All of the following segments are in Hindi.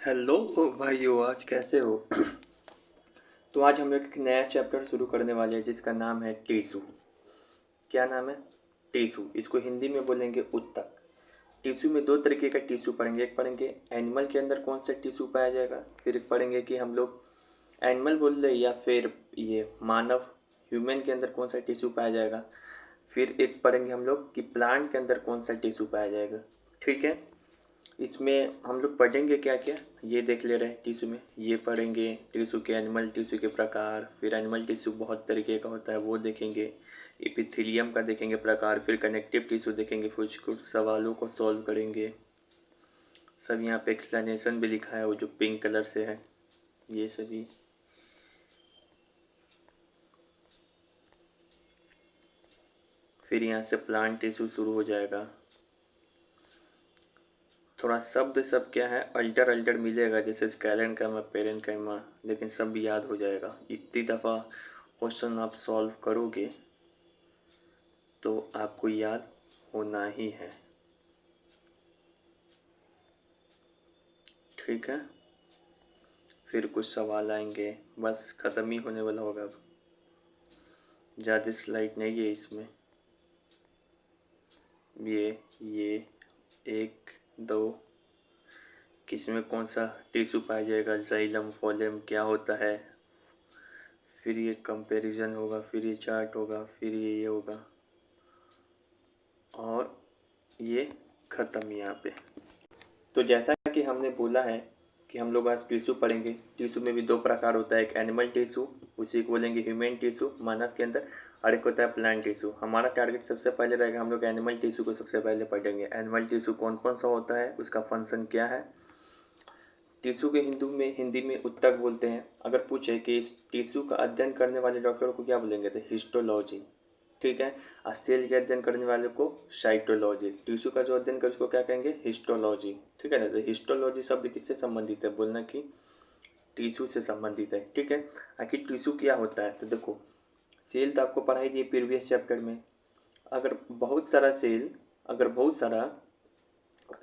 हेलो भाइयों, आज कैसे हो? तो आज हम लोग एक नया चैप्टर शुरू करने वाले हैं जिसका नाम है टिश्यू। क्या नाम है? टिश्यू। इसको हिंदी में बोलेंगे उत्तक। टिश्यू में दो तरीके का टिश्यू पढ़ेंगे। एक पढ़ेंगे एनिमल के अंदर कौन सा टिश्यू पाया जाएगा, फिर एक पढ़ेंगे कि हम लोग एनिमल बोल रहे या फिर ये मानव ह्यूमन के अंदर कौन सा टिश्यू पाया जाएगा। फिर एक पढ़ेंगे हम लोग कि प्लांट के अंदर कौन सा टिश्यू पाया जाएगा। ठीक है। इसमें हम लोग पढ़ेंगे क्या क्या, ये देख ले रहे हैं। टिश्यू में ये पढ़ेंगे टिश्यू के एनिमल टिश्यू के प्रकार, फिर एनिमल टिश्यू बहुत तरीके का होता है वो देखेंगे, एपिथेलियम का देखेंगे प्रकार, फिर कनेक्टिव टिश्यू देखेंगे, कुछ कुछ सवालों को सॉल्व करेंगे। सब यहाँ पे एक्सप्लेनेशन भी लिखा है वो जो पिंक कलर से है ये सभी। फिर यहाँ से प्लांट टिश्यू शुरू हो जाएगा। थोड़ा शब्द सब क्या है अल्टर अल्टर मिलेगा, जैसे स्कैलन का पेरेंट का, लेकिन सब भी याद हो जाएगा। इतनी दफ़ा क्वेश्चन आप सॉल्व करोगे तो आपको याद होना ही है। ठीक है। फिर कुछ सवाल आएंगे, बस ख़त्म ही होने वाला होगा अब। ज़्यादा स्लाइड नहीं है इसमें। ये एक दो, किसमें कौन सा टिश्यू पाया जाएगा, जाइलम फोलेम क्या होता है, फिर ये कंपैरिजन होगा, फिर ये चार्ट होगा, फिर ये होगा, और ये ख़त्म यहाँ पे। तो जैसा कि हमने बोला है कि हम लोग आज टिश्यू पढ़ेंगे। टिश्यू में भी दो प्रकार होता है, एक एनिमल टिश्यू, उसी को बोलेंगे ह्यूमन टिश्यू मानव के अंदर, और एक होता है प्लांट टिश्यू। हमारा टारगेट सबसे पहले रहेगा, हम लोग एनिमल टिश्यू को सबसे पहले पढ़ेंगे। एनिमल टिश्यू कौन कौन सा होता है, उसका फंक्शन क्या है। टिश्यू के हिंदी में उत्तक बोलते हैं। अगर पूछे कि इस टिश्यू का अध्ययन करने वाले डॉक्टर को क्या बोलेंगे तो हिस्टोलॉजी। ठीक है। और सेल के अध्ययन करने वाले को साइटोलॉजी। टिश्यू का जो अध्ययन कर उसको क्या कहेंगे, हिस्टोलॉजी। ठीक है ना। तो हिस्टोलॉजी शब्द किससे संबंधित है, बोलना कि टिश्यू से संबंधित है। ठीक है। आखिर टिश्यू क्या होता है, तो देखो सेल तो आपको पढ़ाई दी प्रीवियस चैप्टर में। अगर बहुत सारा सेल, अगर बहुत सारा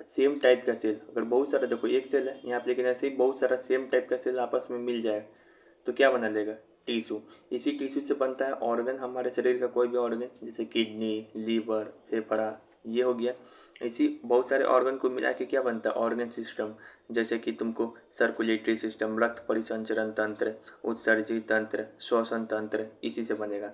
सेम टाइप का सेल, अगर बहुत सारा, देखो एक सेल है यहाँ पे, लेकिन ऐसे ही बहुत सारा सेम टाइप का सेल आपस में मिल जाए तो क्या बना लेगा, टिश्यू। इसी टिश्यू से बनता है ऑर्गन, हमारे शरीर का कोई भी ऑर्गन, जैसे किडनी, लीवर, फेफड़ा, ये हो गया। इसी बहुत सारे ऑर्गन को मिला के क्या बनता है, ऑर्गन सिस्टम। जैसे कि तुमको सर्कुलेटरी सिस्टम, रक्त परिसंचरण तंत्र, उत्सर्जी तंत्र, श्वसन तंत्र, इसी से बनेगा।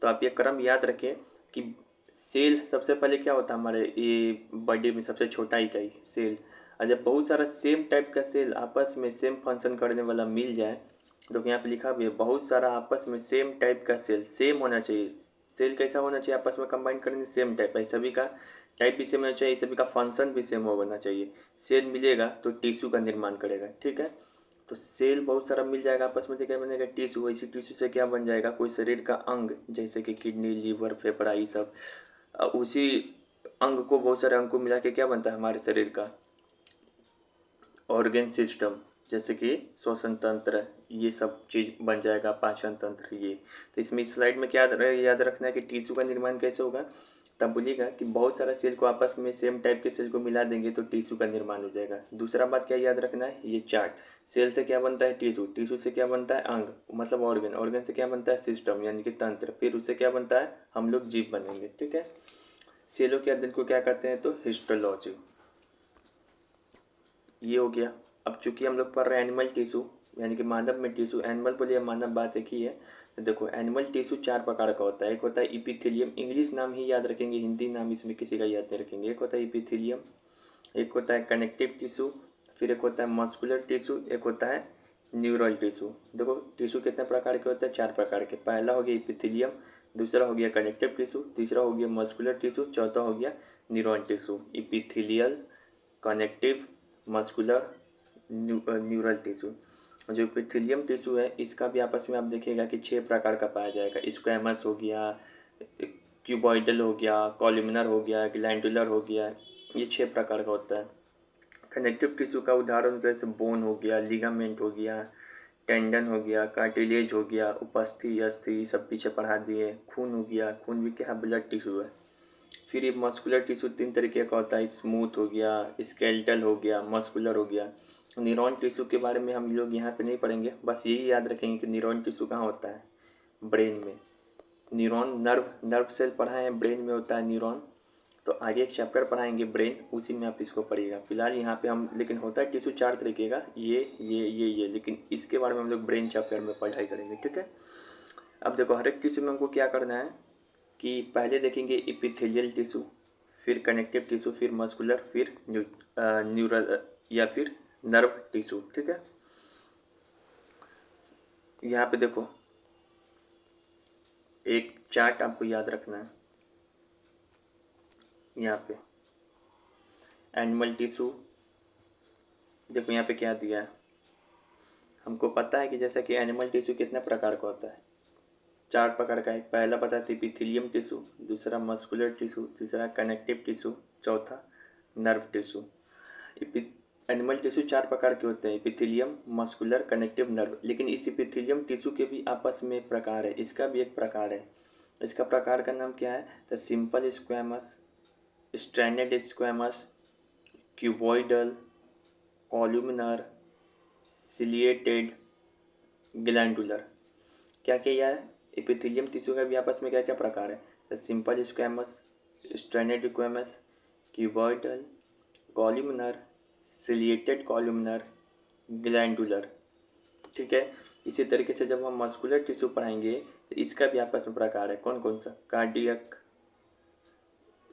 तो आप ये क्रम याद रखें कि सेल सबसे पहले क्या होता है हमारे ये बॉडी में, सबसे छोटा इकाई सेल। और जब बहुत सारा सेम टाइप का सेल आपस में सेम फंक्शन करने वाला मिल जाए, तो यहाँ पे लिखा भी है बहुत सारा आपस में सेम टाइप का सेल, सेम होना चाहिए। सेल कैसा होना चाहिए, आपस में कंबाइन करने सेम टाइप है, सभी का टाइप भी सेम होना चाहिए, सभी का फंक्शन भी सेम होना चाहिए। सेल मिलेगा तो टिश्यू का निर्माण करेगा। ठीक है। तो सेल बहुत सारा मिल जाएगा आपस में तो क्या बनेगा, टिश्यू। इसी टिश्यू से क्या बन जाएगा, कोई शरीर का अंग, जैसे कि किडनी, लीवर, फेफड़ा, ये सब। उसी अंग को, बहुत सारे अंग को मिला के क्या बनता है हमारे शरीर का ऑर्गन सिस्टम, जैसे कि श्वसन तंत्र, ये सब चीज़ बन जाएगा, पाचन तंत्र ये। तो इसमें इस स्लाइड में क्या याद रखना है कि टिश्यू का निर्माण कैसे होगा, तब बोलिएगा कि बहुत सारा सेल को आपस में सेम टाइप के सेल को मिला देंगे तो टिश्यू का निर्माण हो जाएगा। दूसरा बात क्या याद रखना है, ये चार्ट। सेल से क्या बनता है, टिश्यू। टिश्यू से क्या बनता है, अंग, मतलब ऑर्गन। ऑर्गन से क्या बनता है, सिस्टम यानी कि तंत्र। फिर उससे क्या बनता है, हम लोग जीव बनेंगे। ठीक है। सेलों के अध्ययन को क्या कहते हैं, तो हिस्टोलॉजी। ये हो गया। अब चूंकि हम लोग पढ़ रहे हैं एनिमल टिश्यू, यानी कि मानव में टिश्यू, एनिमल बोलिए मानव, बात एक ही है। तो देखो एनिमल टिश्यू चार प्रकार का होता है। एक होता है इपिथेलियम, इंग्लिश नाम ही याद रखेंगे, हिंदी नाम इसमें किसी का याद नहीं रखेंगे। एक होता है इपिथेलियम, एक होता है कनेक्टिव टिश्यू, फिर एक होता है मस्कुलर टिश्यू, एक होता है न्यूरल टिश्यू। देखो टिश्यू कितने प्रकार के होते हैं, चार प्रकार के। पहला हो गया इपिथेलियम, दूसरा हो गया कनेक्टिव टिश्यू, तीसरा हो गया मस्कुलर टिश्यू, चौथा हो गया neural tissue. Epithelial, connective, muscular, neural tissue. जो एपिथेलियम टिश्यू है इसका भी आपस में आप देखिएगा कि छह प्रकार का पाया जाएगा। स्क्वैमस हो गया, क्यूबॉइडल हो गया, कॉलमनर हो गया, ग्लैंडुलर हो गया, ये छह प्रकार का होता है। कनेक्टिव टिश्यू का उदाहरण जैसे बोन हो गया, लिगामेंट हो गया, टेंडन हो गया, कार्टिलेज हो गया, उपस्थि, अस्थि, सब पीछे पढ़ा दिए। खून हो गया, खून भी क्या है, ब्लड टिश्यू है। फिर ये मस्कुलर टिश्यू तीन तरीके का होता है, स्मूथ हो गया, स्केलेटल हो गया, मस्कुलर हो गया। न्यूरॉन टिश्यू के बारे में हम लोग यहाँ पे नहीं पढ़ेंगे, बस यही याद रखेंगे कि न्यूरॉन टिश्यू कहाँ होता है, ब्रेन में। न्यूरॉन नर्व सेल पढ़ाए हैं, ब्रेन में होता है न्यूरॉन। तो आगे एक चैप्टर पढ़ाएंगे ब्रेन, उसी में आप इसको पढ़िएगा। फिलहाल यहाँ पे हम, लेकिन होता है टिश्यू 4 तरीके का, ये, लेकिन इसके बारे में हम लोग ब्रेन चैप्टर में पढ़ाई करेंगे, ठीक है। अब देखो, हर एक टिश्यू में हमको क्या करना है कि पहले देखेंगे एपिथेलियल टिश्यू, फिर कनेक्टिव टिश्यू, फिर मस्कुलर, फिर न्यूरल या फिर नर्व टिश्यू, ठीक है। यहाँ पे देखो, एक चार्ट आपको याद रखना है। यहाँ पे एनिमल टिश्यू, देखो यहाँ पे क्या दिया है। हमको पता है कि जैसा कि एनिमल टिश्यू कितने प्रकार का होता है, 4 प्रकार का है। पहला पता है एपिथेलियम टिश्यू, दूसरा मस्कुलर टिश्यू, तीसरा कनेक्टिव टिश्यू, चौथा नर्व टिश्यू। एनिमल टिश्यू 4 प्रकार के होते हैं, एपिथेलियम, मस्कुलर, कनेक्टिव, नर्व। लेकिन इस एपिथेलियम टिश्यू के भी आपस में प्रकार है, इसका भी एक प्रकार है। इसका प्रकार का नाम क्या है, the simple squamous, stranded squamous, cuboidal, columnar, ciliated, glandular. क्या क्या है, एपिथेलियम टिश्यू का भी आपस में क्या क्या प्रकार है, the simple squamous, stranded squamous, cuboidal, columnar, ciliated columnar, glandular, ठीक है। इसी तरीके से जब हम मस्कुलर टिश्यू पढ़ाएंगे तो इसका भी आपस में प्रकार है। कौन कौन सा,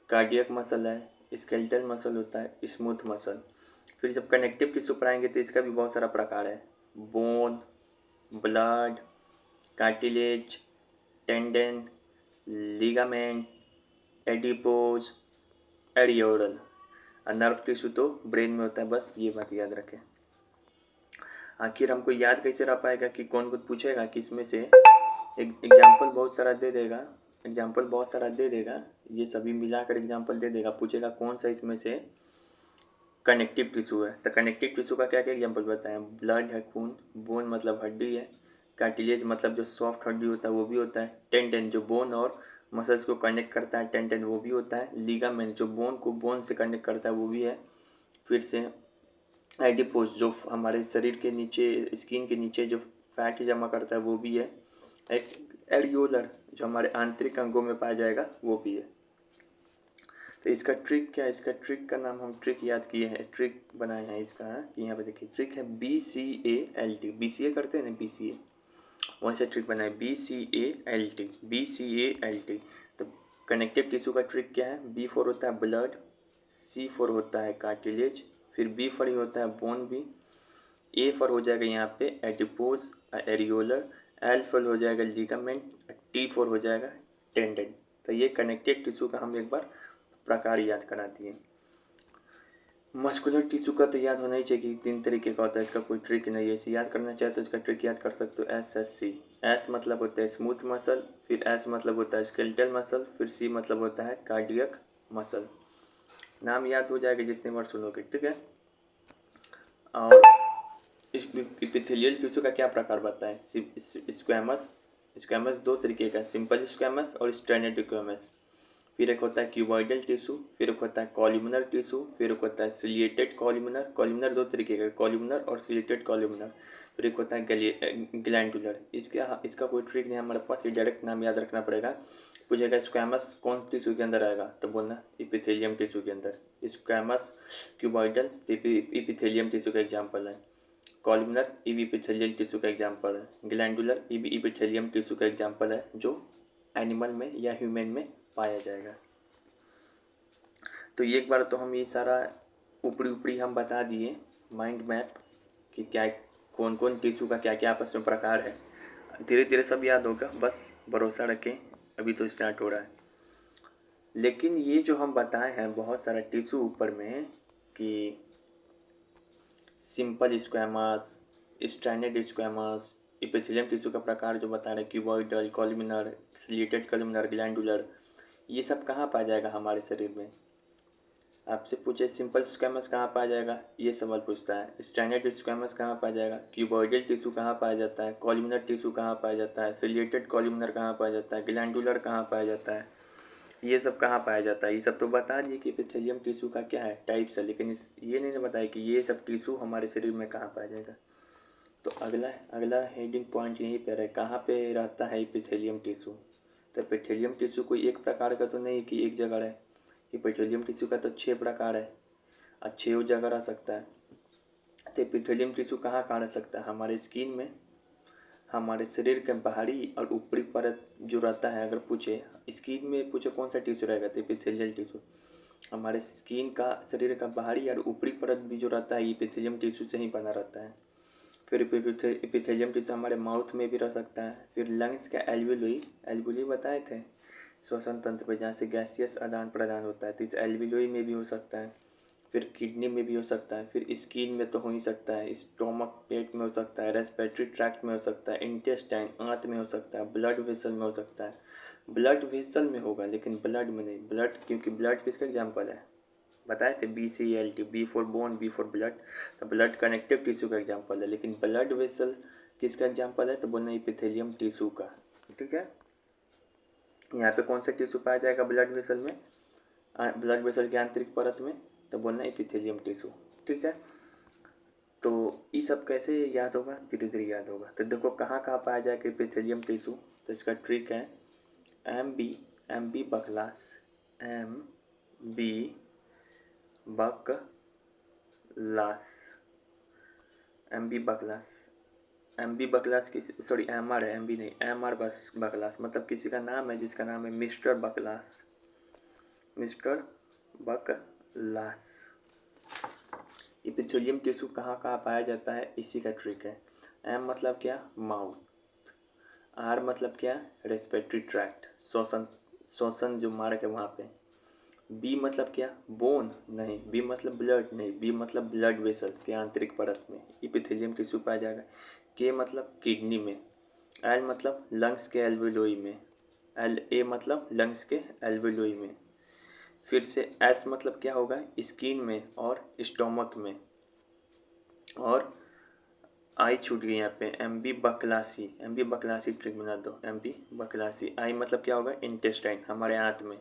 कार्डियक मसल है, स्केलेटल मसल होता है, स्मूथ मसल। फिर जब कनेक्टिव टिश्यू पढ़ाएंगे तो इसका भी बहुत सारा प्रकार है, bone, blood, cartilage, tendon, ligament, adipose, एरियोडल। और नर्व टिश्यू तो ब्रेन में होता है, बस ये बात याद रखें। आखिर हमको याद कैसे रह पाएगा कि कौन कुछ पूछेगा कि इसमें से एग्जाम्पल बहुत सारा दे देगा, ये सभी मिलाकर एग्जाम्पल दे देगा, पूछेगा कौन सा इसमें से कनेक्टिव टिश्यू है। तो कनेक्टिव टिश्यू का क्या क्या एग्जाम्पल बताएं, ब्लड है, खून, बोन मतलब हड्डी है, कार्टिलेज मतलब जो सॉफ्ट हड्डी होता है वो भी होता है, टेंडन जो बोन और मसल्स को कनेक्ट करता है, टेंडन वो भी होता है, लिगामेंट जो बोन को बोन से कनेक्ट करता है वो भी है। फिर से एडिपोज जो हमारे शरीर के नीचे, स्किन के नीचे जो फैट जमा करता है वो भी है। एक एरियोलर जो हमारे आंतरिक अंगों में पाया जाएगा वो भी है। तो इसका ट्रिक क्या है, इसका ट्रिक का नाम हम ट्रिक याद किए हैं, ट्रिक बनाए हैं इसका कि यहाँ पे देखिए ट्रिक है BCALT, BCA करते हैं ना, BCA, वहाँ से ट्रिक बनाए BCALT। तो कनेक्टिव टिश्यू का ट्रिक क्या है, B फॉर होता है ब्लड, C फॉर होता है कार्टिलेज, फिर B फॉर ही होता है बोन भी, A फॉर हो जाएगा यहाँ पे एडिपोज, एरियोलर, L फॉर हो जाएगा लिगामेंट, T फॉर हो जाएगा टेंडन। तो ये कनेक्टिव टिश्यू का हम एक बार प्रकार याद करा दिए। मस्कुलर टिश्यू का तो याद होना ही चाहिए कि 3 तरीके का होता है, इसका कोई ट्रिक नहीं है। इसे याद करना चाहे तो इसका ट्रिक याद कर सकते हो, SSC। S मतलब होता है स्मूथ मसल, फिर S मतलब होता है स्केलेटल मसल, फिर C मतलब होता है कार्डियक मसल। नाम याद हो जाएगा जितने बार सुनोगे, ठीक है। और इस एपिथेलियल टिश्यू का क्या प्रकार बताएं, स्क्वैमस 2 तरीके का, सिंपल स्क्वैमस और स्ट्रैंडेड स्क्वैमस। फिर एक होता है क्यूबॉइडल टिश्यू, फिर एक होता है कॉलुमिनर टिश्यू, फिर एक होता है सिलिएटेड कॉलुमिनर। कॉलुमिनर 2 तरीके का, कॉलुमिनर और सिलिएटेड कॉलुमिनर। फिर एक होता है ग्लैंडुलर। इसका कोई ट्रिक नहीं हमारे पास, ये डायरेक्ट नाम याद रखना पड़ेगा। पूछेगा स्क्वैमस कौन टिश्यू के अंदर आएगा तो बोलना एपिथेलियम टिश्यू के अंदर। स्क्वैमस, क्यूबॉइडल एपिथेलियम टिश्यू का एग्जाम्पल है, कॉलुमिनर एपिथेलियल टिश्यू का एग्जाम्पल है, ग्लैंडुलर एपिथेलियम टिश्यू का एग्जाम्पल है जो एनिमल में या ह्यूमन में पाया जाएगा। तो एक बार तो हम ये सारा ऊपरी हम बता दिए माइंड मैप कि क्या कौन कौन टिश्यू का क्या क्या आपस में प्रकार है। धीरे धीरे सब याद होगा, बस भरोसा रखें, अभी तो स्टार्ट हो रहा है। लेकिन ये जो हम बताए हैं बहुत सारा टिश्यू ऊपर में कि simple squamous, stranded squamous, epithelium tissue का प्रकार जो बता रहे हैं, cuboidal, columnar, ciliated columnar, glandular, ये सब कहाँ पाया जाएगा हमारे शरीर में। आपसे पूछे सिंपल स्क्वैमस कहाँ पाया जाएगा, ये सवाल पूछता है। स्ट्रैंडेड स्क्वैमस कहाँ पाया जाएगा, क्यूबॉइडल टिश्यू कहाँ पाया जाता है, कॉलुमिनर टिश्यू कहाँ पाया जाता है, सिलिएटेड कॉलुमिनर कहाँ पाया जाता है, ग्लैंडुलर कहाँ पाया जाता है। ये सब कहाँ पाया जाता है, ये सब तो बता दिए कि एपिथेलियम टिश्यू का क्या है टाइप्स है, लेकिन इस ये नहीं बताया कि ये सब टिश्यू हमारे शरीर में कहाँ पाया जाएगा। तो अगला अगला हेडिंग पॉइंट यहीं पर है, कहाँ पे रहता है एपिथेलियम टिश्यू। तो एपिथेलियम टिश्यू कोई एक प्रकार का तो नहीं कि एक जगह है, एपिथेलियम टिश्यू का तो 6 प्रकार है और 6 जगह रह सकता है। तो एपिथेलियम टिश्यू कहाँ कहाँ रह सकता है, हमारे स्किन में, हमारे शरीर के बाहरी और ऊपरी परत जो रहता है, अगर पूछे स्किन में पूछे कौन सा टिश्यू रहेगा तो एपिथेलियल टिश्यू। हमारे स्किन का, शरीर का बाहरी और ऊपरी परत भी जो रहता है एपिथेलियम टिश्यू से ही बना रहता है। फिर एपिथेलियम टिश्यू हमारे माउथ में भी रह सकता है। फिर लंग्स का एल्वियोली, एल्वियोली बताए थे श्वसन तंत्र पर जहाँ से गैसियस आदान प्रदान होता है, तो इस एल्वियोली में भी हो सकता है। फिर किडनी में भी हो सकता है, फिर स्किन में तो हो ही सकता है, स्टोमक पेट में हो सकता है, रेस्पिरेटरी ट्रैक्ट में हो सकता है, इंटेस्टाइन आंत में हो सकता है, ब्लड वेसल में हो सकता है। ब्लड वेसल में होगा लेकिन ब्लड में नहीं, ब्लड क्योंकि ब्लड किसका एग्जाम्पल है, बताए थे BCL, B for bone, B for blood. तो ब्लड कनेक्टिव टिश्यू का एग्जाम्पल है, लेकिन ब्लड वेसल किसका एग्जाम्पल है, तो बोलना एपिथेलियम टिश्यू का। ठीक है, यहाँ पे कौन सा टिश्यू पाया जाएगा ब्लड वेसल में, ब्लड वेसल की आंतरिक परत में, तो बोलना एपिथेलियम टिश्यू। ठीक है, तो ये सब कैसे याद होगा, धीरे धीरे याद होगा। तो देखो कहाँ कहाँ पाया जाएगा एपिथेलियम टिश्यू, तो इसका ट्रिक है एम बी बकलास, MB बकलास, MB बकलास किसी, सॉरी MR है, MB नहीं, MR बकलास मतलब किसी का नाम है जिसका नाम है मिस्टर बकलास, मिस्टर बकलास। एपिथेलियम टिश्यू कहाँ कहाँ पाया जाता है, इसी का ट्रिक है। M मतलब क्या, माउथ, R मतलब क्या, रेस्पिरेटरी ट्रैक्ट, श्वसन जो मार्ग है वहाँ पे। B मतलब क्या, बोन नहीं, B मतलब ब्लड नहीं, B मतलब ब्लड वेसल के आंतरिक परत में एपिथेलियम टिश्यू पाया जाएगा। K मतलब किडनी में, L मतलब लंग्स के एल्वियोली में, A मतलब लंग्स के एल्वियोली में। फिर से S मतलब क्या होगा, स्किन में और स्टोमक में। और आई छूट गई यहाँ पे, MB बकलासी ट्रिक बना दो, MB बकलासी। आई मतलब क्या होगा, इंटेस्टाइन, हमारे आंत में।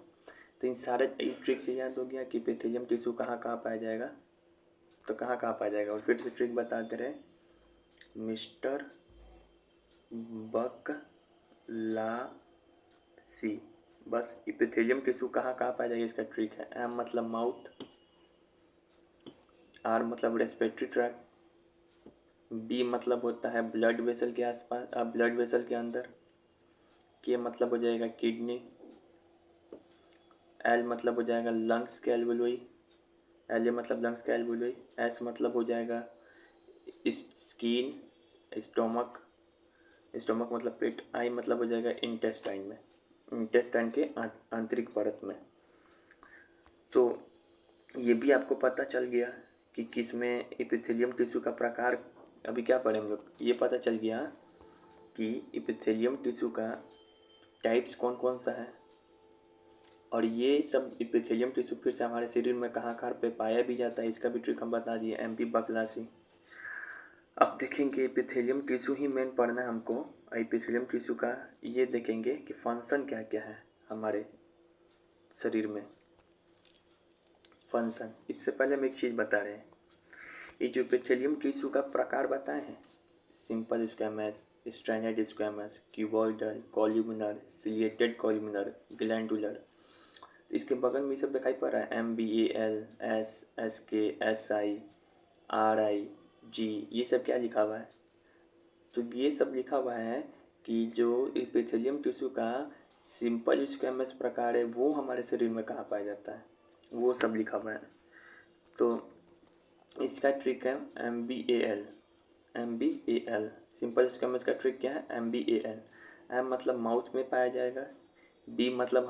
तो इन सारे ट्रिक से याद हो गया कि एपिथेलियम टिश्यू कहाँ कहाँ पाया जाएगा, तो कहाँ कहाँ पाया जाएगा। और फिर से ट्रिक बताते रहे, मिस्टर बकलासी, बस एपिथेलियम टिश्यू कहाँ कहाँ पाया जाएगा इसका ट्रिक है। M मतलब माउथ, R मतलब रेस्पिरेटरी ट्रैक्ट, B मतलब होता है ब्लड वेसल के आसपास, ब्लड वेसल के अंदर, K मतलब हो जाएगा किडनी, L मतलब हो जाएगा लंग्स के एल्वियोली, LA मतलब लंग्स का एल्वियोली, S मतलब हो जाएगा स्किन, स्टोमक, स्टोमक मतलब पेट, I मतलब हो जाएगा इंटेस्टाइन में, इंटेस्टाइन के आंतरिक परत में। तो ये भी आपको पता चल गया कि किस में एपिथेलियम टिश्यू का प्रकार, अभी क्या पढ़े हम लोग, ये पता चल गया कि एपिथेलियम टिश्यू का टाइप्स कौन कौन सा है, और ये सब एपिथेलियम टिश्यू फिर से हमारे शरीर में कहाँ कहाँ पे पाया भी जाता है, इसका भी ट्रिक हम बता दिए, MB बकलासी। अब देखेंगे एपिथेलियम टिश्यू ही मेन पढ़ना है हमको। एपिथेलियम टिश्यू का ये देखेंगे कि फंक्शन क्या क्या है हमारे शरीर में, फंक्शन। इससे पहले हम एक चीज़ बता रहे हैं, ये जो एपिथेलियम टिश्यू का प्रकार बताए हैं, simple squamous, stranded squamous, cuboidal, columnar, ciliated columnar, glandular. इसके बगल में ये सब दिखाई पड़ रहा है, MBAL, SK, SI, RIG, ये सब क्या लिखा हुआ है, तो ये सब लिखा हुआ है कि जो एपिथेलियम टिश्यू का सिंपल स्क्वैमस प्रकार है वो हमारे शरीर में कहाँ पाया जाता है, वो सब लिखा हुआ है। तो इसका ट्रिक है MBAL, सिंपल स्क्वैमस का ट्रिक क्या है, MBAL। M मतलब माउथ में पाया जाएगा, B मतलब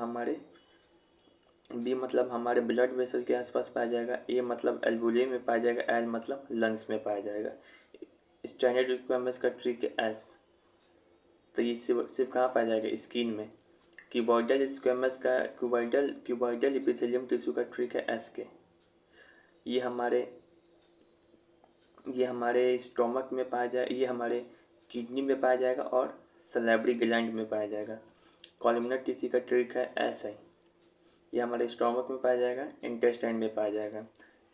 हमारे ब्लड वेसल के आसपास पाया जाएगा, A मतलब एल्वुले में पाया जाएगा, L मतलब लंग्स में पाया जाएगा। स्टैंडर्ड रिक्वायरमेंट्स का ट्रिक है S, तो ये सिर्फ कहाँ पाया जाएगा, स्किन में। क्यूबॉइडल स्क्वैमस का क्यूबॉइडल एपिथेलियम टिश्यू का ट्रिक है SK, ये हमारे स्टोमक में पाया जाए, ये हमारे किडनी में पाया जाएगा और सलेवरी ग्लैंड में पाया जाएगा। कॉलमनर टिश्यू का ट्रिक है SI, ये हमारे स्टोमक में पाया जाएगा, इंटेस्टाइन में पाया जाएगा।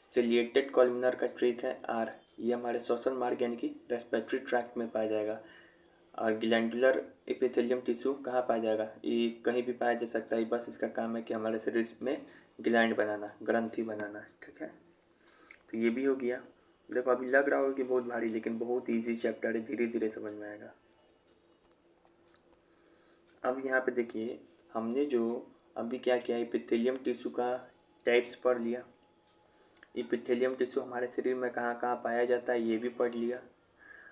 सिलिएटेड कॉलमनर का ट्रिक है आर, ये हमारे श्वसन मार्ग यानी कि रेस्पिरेटरी ट्रैक्ट में पाया जाएगा। और ग्लैंडुलर एपिथेलियम टिश्यू कहाँ पाया जाएगा, ये कहीं भी पाया जा सकता है, बस इसका काम है कि हमारे शरीर में ग्लैंड बनाना, ग्रंथि बनाना। ठीक है, तो ये भी हो गया। देखो अभी लग रहा होगा कि बहुत भारी, लेकिन बहुत इजी चैप्टर है, धीरे धीरे समझ में आएगा। अब यहाँ पे देखिए हमने जो अभी क्या किया, एपिथेलियम टिश्यू का टाइप्स पढ़ लिया। एपिथेलियम टिश्यू हमारे शरीर में कहाँ कहाँ पाया जाता है ये भी पढ़ लिया।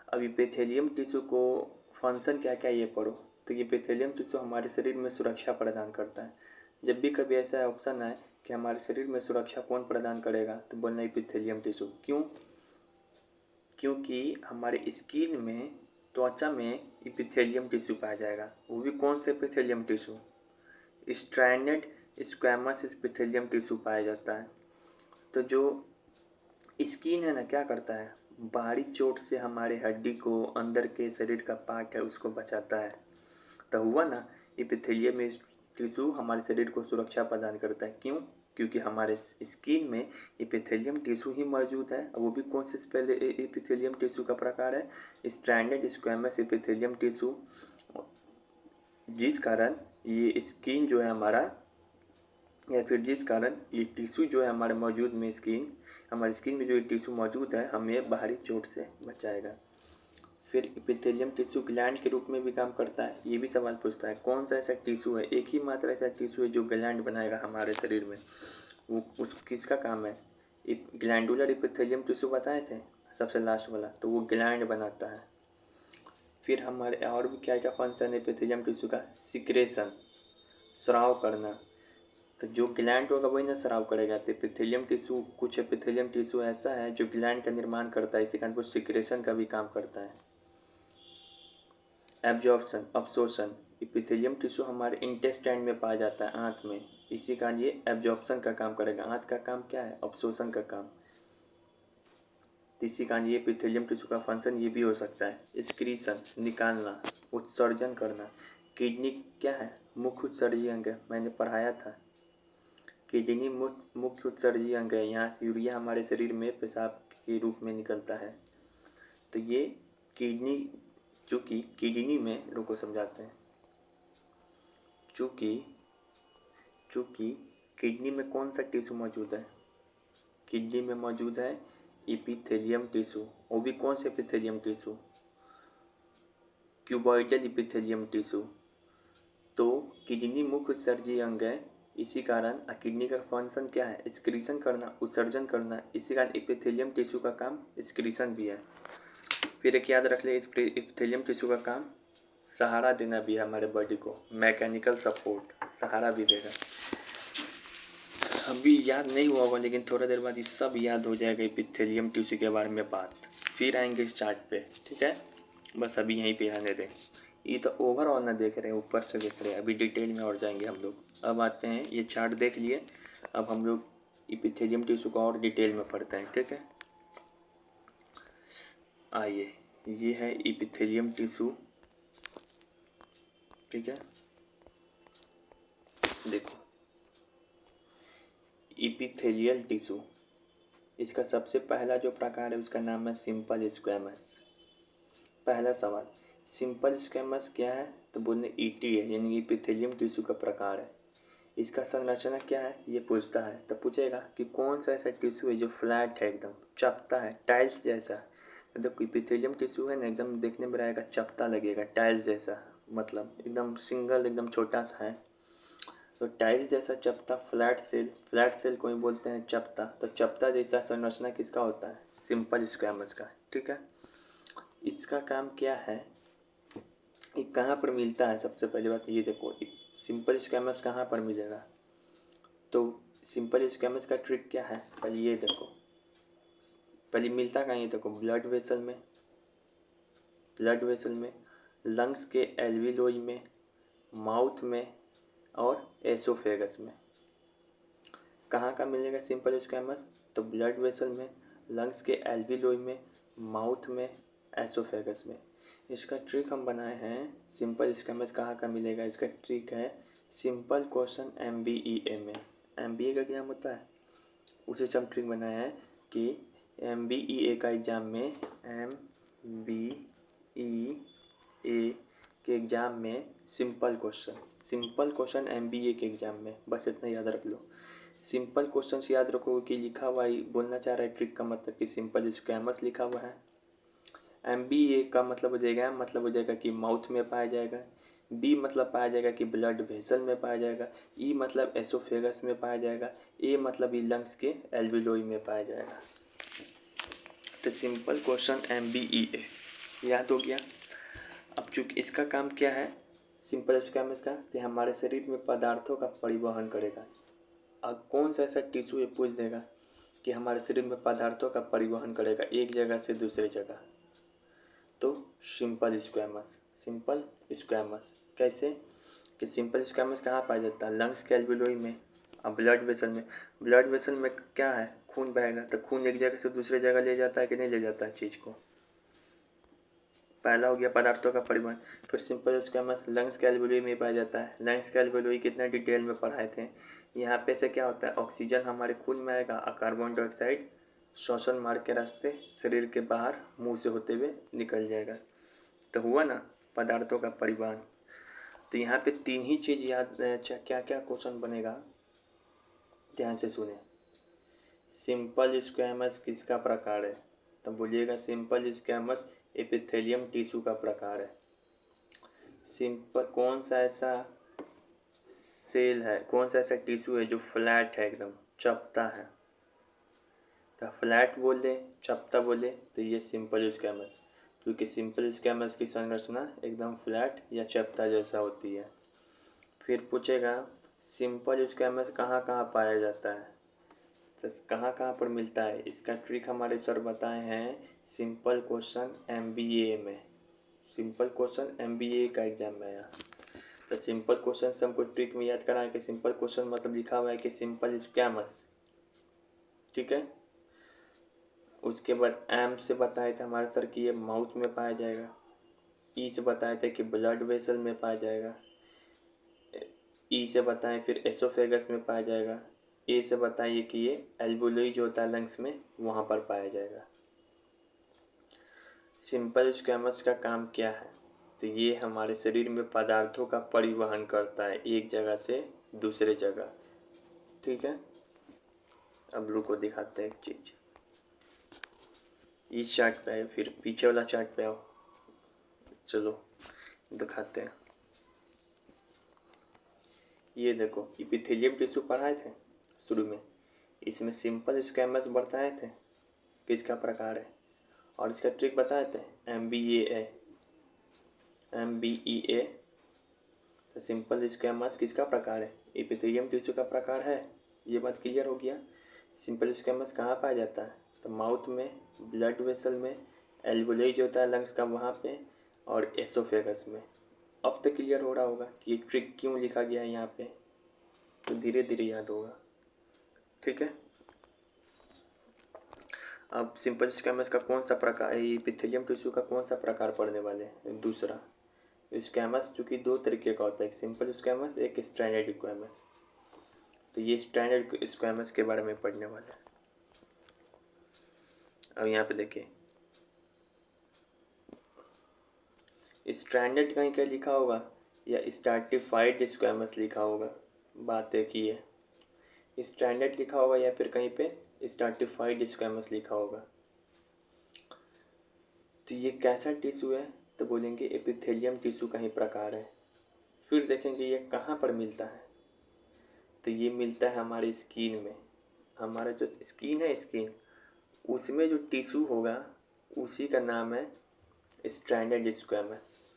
अब एपिथेलियम टिश्यू को फंक्शन क्या क्या ये पढ़ो। तो ये एपिथेलियम टिश्यू हमारे शरीर में सुरक्षा प्रदान करता है। जब भी कभी ऐसा ऑप्शन आए कि हमारे शरीर में सुरक्षा कौन प्रदान करेगा, तो बोलना एपिथेलियम टिश्यू। क्यों? क्योंकि हमारे स्किन में, त्वचा में एपिथेलियम टिश्यू पाया जाएगा। वो भी कौन से epithelium tissue? Stranded squamous epithelium tissue पाया जाता है। तो जो स्किन है ना, क्या करता है, बाहरी चोट से हमारे हड्डी को, अंदर के शरीर का पार्ट है उसको बचाता है। तो हुआ ना, एपिथेलियम टिश्यू हमारे शरीर को सुरक्षा प्रदान करता है। क्यों? क्योंकि हमारे स्किन में एपिथेलियम टिश्यू ही मौजूद है। वो भी कौन से पहले एपिथेलियम टिश्यू का प्रकार है? Stranded squamous epithelium tissue. जिस कारण ये स्किन जो है हमारा, या फिर जिस कारण ये टिश्यू जो है हमारे मौजूद में, हमारी स्किन में जो ये टिश्यू मौजूद है हमें बाहरी चोट से बचाएगा। फिर एपिथेलियम टिश्यू ग्लैंड के रूप में भी काम करता है। ये भी सवाल पूछता है कौन सा ऐसा टिश्यू है, एक ही मात्र ऐसा टिश्यू है जो ग्लैंड बनाएगा हमारे शरीर में, वो उस किसका काम है? ग्लैंडुलर एपिथेलियम टिश्यू बताए थे सबसे लास्ट वाला, तो वो ग्लैंड बनाता है। फिर हमारे और भी क्या क्या फंक्शन है एपिथेलियम टिश्यू का? सिक्रेशन, स्राव करना। तो जो ग्लैंड होगा वही ना स्राव करेगा। तो एपिथेलियम टिश्यू, कुछ एपिथेलियम टिश्यू ऐसा है जो ग्लैंड का निर्माण करता है, इसी कारण वो सिक्रेशन का भी काम करता है। एब्जॉर्प्शन, अब्सोर्शन, एपिथेलियम टिश्यू हमारे इंटेस्टाइन में पाया जाता है, आंत में, इसी कारण ये एब्जॉर्प्शन का काम करेगा। आंत का काम क्या है? अब्सोर्शन का काम। इसी कारण ये एपिथेलियम टिश्यू का फंक्शन ये भी हो सकता है। स्क्रीशन, निकालना, उत्सर्जन करना। किडनी क्या है? मुख्य उत्सर्जी अंग है, मैंने पढ़ाया था। किडनी मुख्य उत्सर्जी अंग है, यहाँ से यूरिया हमारे शरीर में पेशाब के रूप में निकलता है। तो ये किडनी, चूँकि किडनी में, लोगों को समझाते हैं, चूँकि किडनी में कौन सा टिश्यू मौजूद है? किडनी में मौजूद है एपिथेलियम टिश्यू। वो भी कौन से epithelium tissue? Cuboidal epithelium tissue. तो किडनी मुख्य उत्सर्जी अंग है, इसी कारण किडनी का फंक्शन क्या है? एक्सक्रीशन करना, उत्सर्जन करना। इसी कारण एपिथेलियम टिश्यू का काम एक्सक्रीशन भी है। फिर एक याद रख ले, एपिथेलियम टिश्यू का काम सहारा देना भी है हमारे बॉडी को, मैकेनिकल सपोर्ट, सहारा भी देगा। अभी याद नहीं हुआ होगा, लेकिन थोड़ा देर बाद ये सब याद हो जाएगा एपिथेलियम टिश्यू के बारे में बात। फिर आएंगे इस चार्ट पे, ठीक है, बस अभी यहीं पे आने दें। ये तो ओवरऑल ना देख रहे हैं, ऊपर से देख रहे हैं, अभी डिटेल में और जाएंगे हम लोग। अब आते हैं, ये चार्ट देख लिए, अब हम लोग एपिथेलियम टिश्यू को और डिटेल में पढ़ते हैं, ठीक है। आइए, ये है एपिथेलियम टिश्यू, ठीक है। देखो एपिथेलियल टिश्यू, इसका सबसे पहला जो प्रकार है उसका नाम है सिंपल स्क्वैमस। पहला सवाल, सिंपल स्क्वैमस क्या है? तो बोलने ईटी है, यानी एपिथेलियम टिश्यू का प्रकार है। इसका संरचना क्या है ये पूछता है, तो पूछेगा कि कौन सा ऐसा टिश्यू है जो फ्लैट है, एकदम चपटा है, टाइल्स जैसा। तो देखो एपिथेलियम टिश्यू है ना, एकदम देखने में रहेगा चपटा लगेगा, टाइल्स जैसा, मतलब एकदम सिंगल, एकदम छोटा सा है। तो टाइल्स जैसा चपटा, फ्लैट सेल को ही बोलते हैं चपटा। तो चपटा जैसा संरचना किसका होता है? सिंपल स्क्वैमस का, ठीक है। इसका काम क्या है, ये कहाँ पर मिलता है? सबसे पहली बात ये देखो, सिंपल स्क्वैमस कहाँ पर मिलेगा? तो सिंपल स्क्वैमस का ट्रिक क्या है, पहले ये देखो, पहले मिलता कहाँ, ये देखो, ब्लड वेसल में, लंग्स के एल्वियोलाई में, माउथ में और एसोफेगस में। कहाँ का मिलेगा सिंपल स्क्वैमस? तो ब्लड वेसल में, लंग्स के एल्वियोलाई में, माउथ में, एसोफेगस में। इसका ट्रिक हम बनाए हैं, सिंपल स्क्वैमस कहाँ का मिलेगा, इसका ट्रिक है सिंपल क्वेश्चन MBE में MBA का क्या होता है, उसे सब ट्रिक बनाया है कि MBE का एग्ज़ाम में MBE के एग्ज़ाम में सिंपल क्वेश्चन MBA के एग्ज़ाम में, बस इतना याद रख लो। सिंपल क्वेश्चन से याद रखो कि लिखा हुआ ही बोलना चाह रहा है, ट्रिक का मतलब कि सिंपल स्क्वैमस लिखा हुआ है। MBA का मतलब हो जाएगा कि माउथ में पाया जाएगा। B मतलब पाया जाएगा कि ब्लड वेसल में पाया जाएगा। E मतलब एसोफेगस में पाया जाएगा। A मतलब ये लंग्स के एल्वियोलाई में पाया जाएगा। तो सिंपल क्वेश्चन MBE याद हो गया। अब चूँकि इसका काम क्या है सिंपल स्क्वैमस का, कि हमारे शरीर में पदार्थों का परिवहन करेगा। अब कौन सा ऐसा टिश्यू ये पूछ देगा कि हमारे शरीर में पदार्थों का परिवहन करेगा एक जगह से दूसरे जगह, तो सिंपल स्क्वैमस। कैसे कि सिंपल स्क्वैमस कहाँ पाया जाता है, लंग्स के एल्वियोलाई में। अब ब्लड वेसल में क्या है, खून बहेगा, तो खून एक जगह से दूसरे जगह ले जाता है कि नहीं ले जाता है चीज़ को। पहला हो गया पदार्थों का परिवहन। फिर सिंपल स्क्वैमस लंग्स के एल्वियोलाई में पाया जाता है। लंग्स के एल्वियोलाई कितना डिटेल में पढ़ाए थे। यहाँ पे से क्या होता है, ऑक्सीजन हमारे खून में आएगा और कार्बन डाइऑक्साइड श्वसन मार्ग के रास्ते शरीर के बाहर मुंह से होते हुए निकल जाएगा। तो हुआ ना पदार्थों का परिवहन। तो यहाँ पे तीन ही चीज़ याद, क्या क्या क्वेश्चन बनेगा ध्यान से सुने। सिंपल स्क्वैमस किसका प्रकार है, तो बोलिएगा सिंपल स्क्वैमस एपिथेलियम टिश्यू का प्रकार है। सिंपल कौन सा ऐसा सेल है, कौन सा ऐसा टिश्यू है जो फ्लैट है, एकदम चपटा है। तो फ्लैट बोले चपटा बोले तो ये सिंपल स्क्वैमस, क्योंकि सिंपल स्क्वैमस की संरचना एकदम फ्लैट या चपटा जैसा होती है। फिर पूछेगा सिंपल स्क्वैमस कहाँ कहाँ पाया जाता है, तो कहाँ कहाँ पर मिलता है, इसका ट्रिक हमारे सर बताए हैं सिंपल क्वेश्चन MBA में। सिंपल क्वेश्चन MBA का एग्जाम में आया। तो सिंपल क्वेश्चन से हमको ट्रिक में याद कराएं कि सिंपल क्वेश्चन मतलब लिखा हुआ है कि सिंपल स्क्वैमस, ठीक है। उसके बाद M से बताए थे हमारे सर कि ये माउथ में पाया जाएगा। E से बताए थे कि ब्लड वेसल में पाया जाएगा। E से बताएं फिर एसोफेगस में पाया जाएगा। A से बताइए कि ये एल्वियोलाई जो होता है लंग्स में वहाँ पर पाया जाएगा। सिंपल स्क्वैमस का काम क्या है, तो ये हमारे शरीर में पदार्थों का परिवहन करता है एक जगह से दूसरे जगह, ठीक है। अब रुको दिखाते हैं एक चीज़। इस चार्ट पे आए, फिर पीछे वाला चार्ट पे आओ, चलो दिखाते हैं। ये देखो एपिथेलियम टिश्यू पढ़ाए थे शुरू में, इसमें सिंपल स्क्वैमस बताए थे किसका प्रकार है, और इसका ट्रिक बताए थे MBE। तो सिंपल स्क्वैमस किसका प्रकार है, एपिथेलियम टिश्यू का प्रकार है। ये बात क्लियर हो गया। सिंपल स्क्वैमस कहाँ पाया जाता है, तो माउथ में, ब्लड वेसल में, एल्वियोलाई जो होता है लंग्स का वहाँ पे, और एसोफेगस में। अब तक क्लियर हो रहा होगा कि ये ट्रिक क्यों लिखा गया है यहाँ पे, तो धीरे धीरे याद होगा, ठीक है। अब सिंपल स्क्वैमस का कौन सा प्रकार, एपिथेलियम टिश्यू का कौन सा प्रकार पढ़ने वाले हैं, दूसरा। स्क्वैमस चूँकि दो तरीके का होता है, एक सिंपल स्क्वैमस एक स्ट्रैंडेड स्क्वैमस। तो ये स्ट्रैंडेड स्क्वैमस के बारे में पढ़ने वाले हैं। अब यहाँ पे देखिए स्ट्रैंडेड कहीं क्या लिखा होगा या स्ट्रैटिफाइड स्क्वैमस लिखा होगा, बात एक ही है। स्ट्रैंडेड लिखा होगा या फिर कहीं पे स्ट्रैटिफाइड स्क्वैमस लिखा होगा। तो ये कैसा टिश्यू है, तो बोलेंगे एपिथेलियम टिश्यू का ही प्रकार है। फिर देखेंगे ये कहाँ पर मिलता है, तो ये मिलता है हमारे स्किन में। हमारा जो स्किन है, स्किन उसमें जो टिश्यू होगा उसी का नाम है स्ट्रैंडेड स्क्वैमस।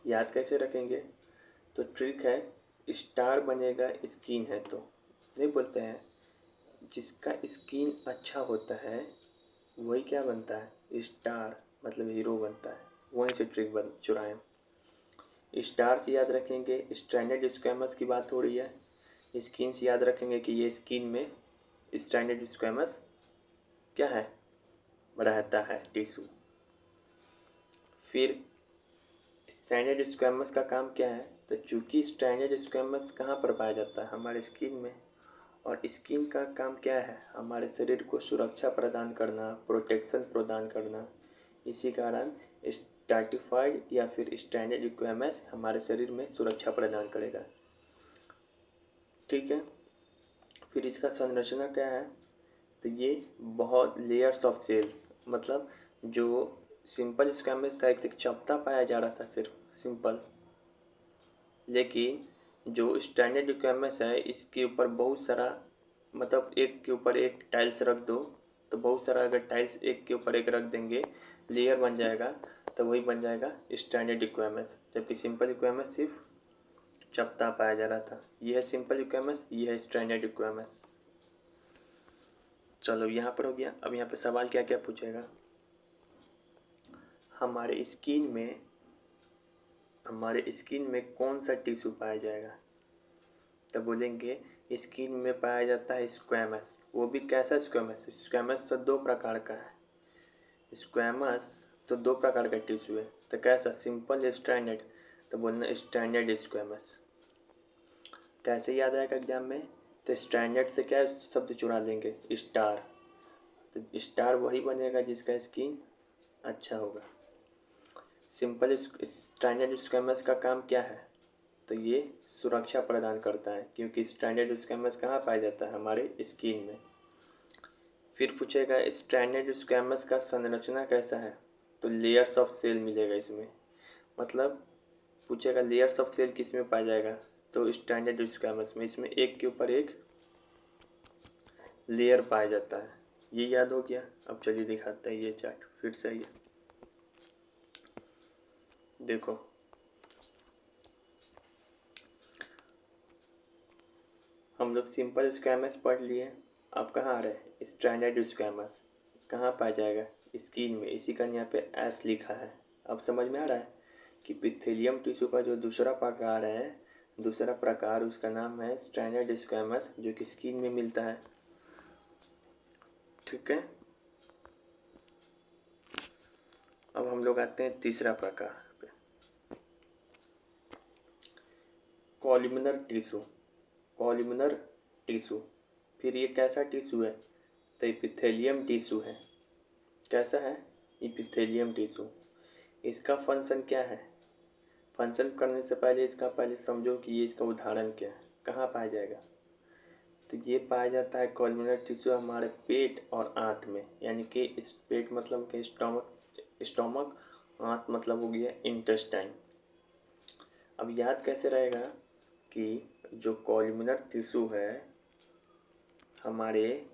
याद कैसे रखेंगे, तो ट्रिक है स्टार बनेगा स्किन है, तो नहीं बोलते हैं जिसका स्किन अच्छा होता है वही क्या बनता है, स्टार मतलब हीरो बनता है। वहीं से ट्रिक बन चुराएं। स्टार से याद रखेंगे स्ट्रैंडेड स्क्वैमस की बात हो रही है। स्किन से याद रखेंगे कि ये स्किन में स्ट्रैंडेड स्क्वैमस क्या है, रहता है टिश्यू। फिर स्ट्रैंडेड स्क्वैमस का काम क्या है? तो चूंकि स्ट्रैंडेड स्क्वैमस कहाँ पर पाया जाता है? हमारे स्किन में। और स्किन का काम क्या है? हमारे शरीर को सुरक्षा प्रदान करना, प्रोटेक्शन प्रदान करना। इसी कारण स्ट्रैटिफाइड या फिर स्ट्रैंडेड स्क्वैमस हमारे शरीर में सुरक्षा प्रदान करेगा। ठीक है। फिर इसका संरचना क्या है? तो ये बहुत लेयर्स ऑफ सेल्स, मतलब जो सिंपल स्क्वैमस था एक चपटा पाया जा रहा था सिर्फ सिंपल, लेकिन जो स्टैंडर्ड स्क्वैमस है इसके ऊपर बहुत सारा, मतलब एक के ऊपर एक टाइल्स रख दो तो बहुत सारा, अगर टाइल्स एक के ऊपर एक रख देंगे लेयर बन जाएगा, तो वही बन जाएगा स्टैंडर्ड स्क्वैमस। जबकि सिंपल स्क्वैमस सिर्फ चपटा पाया जा रहा था। यह है सिंपल स्क्वैमस, यह है स्टैंडर्ड स्क्वैमस। चलो यहाँ पर हो गया। अब यहाँ पे सवाल क्या क्या पूछेगा? हमारे स्किन में कौन सा टिश्यू पाया जाएगा? तो बोलेंगे स्किन में पाया जाता है स्क्वैमस। वो भी कैसा स्क्वैमस? स्क्वैमस तो दो प्रकार का है। स्क्वैमस तो दो प्रकार का टिश्यू है। तो कैसा? Simple, standard. तो बोलना स्टैंडर्ड स्क्वैमस। कैसे याद आएगा एग्जाम में? तो स्टैंडर्ड से क्या शब्द चुरा लेंगे? स्टार। तो स्टार वही बनेगा जिसका स्किन अच्छा होगा। सिंपल स्टैंडर्ड स्क्वैमस का काम क्या है? तो ये सुरक्षा प्रदान करता है, क्योंकि स्टैंडर्ड स्क्वैमस कहाँ पाया जाता है? हमारे स्किन में। फिर पूछेगा स्टैंडर्ड स्क्वैमस का संरचना कैसा है? तो लेयर्स ऑफ सेल मिलेगा इसमें। मतलब पूछेगा लेयर्स ऑफ सेल किस में पाया जाएगा? तो स्टैंडर्ड स्क्वैमस में। इसमें एक के ऊपर एक लेयर पाया जाता है। ये याद हो गया। अब चलिए दिखाते हैं ये चार्ट फिर से। ये देखो, हम लोग सिंपल स्क्वैमस पढ़ लिए। अब कहाँ आ रहे हैं? स्टैंडर्ड स्क्वैमस कहाँ पाया जाएगा? स्किन में। इसी का यहाँ पे एस लिखा है। अब समझ में आ रहा है कि पिथेलियम टिश्यू का जो दूसरा प्रकार है, दूसरा प्रकार उसका नाम है स्टैंडर्ड स्क्वैमस, जो कि स्किन में मिलता है। ठीक है। अब हम लोग आते हैं तीसरा प्रकार पे, कॉलमनर टिश्यू। Columnar tissue. फिर ये कैसा टिश्यू है? तो एपिथेलियम टिश्यू है। कैसा है? Epithelium tissue. इसका फंक्शन क्या है? फंक्शन करने से पहले इसका पहले समझो कि ये इसका उदाहरण क्या है, कहाँ पाया जाएगा? तो ये पाया जाता है कॉलमनर टिश्यू हमारे पेट और आंत में। यानी कि इस पेट मतलब कि स्टोमक, आंत मतलब हो गया इंटेस्टाइन। अब याद कैसे रहेगा कि जो कॉलमनर टिश्यू है हमारे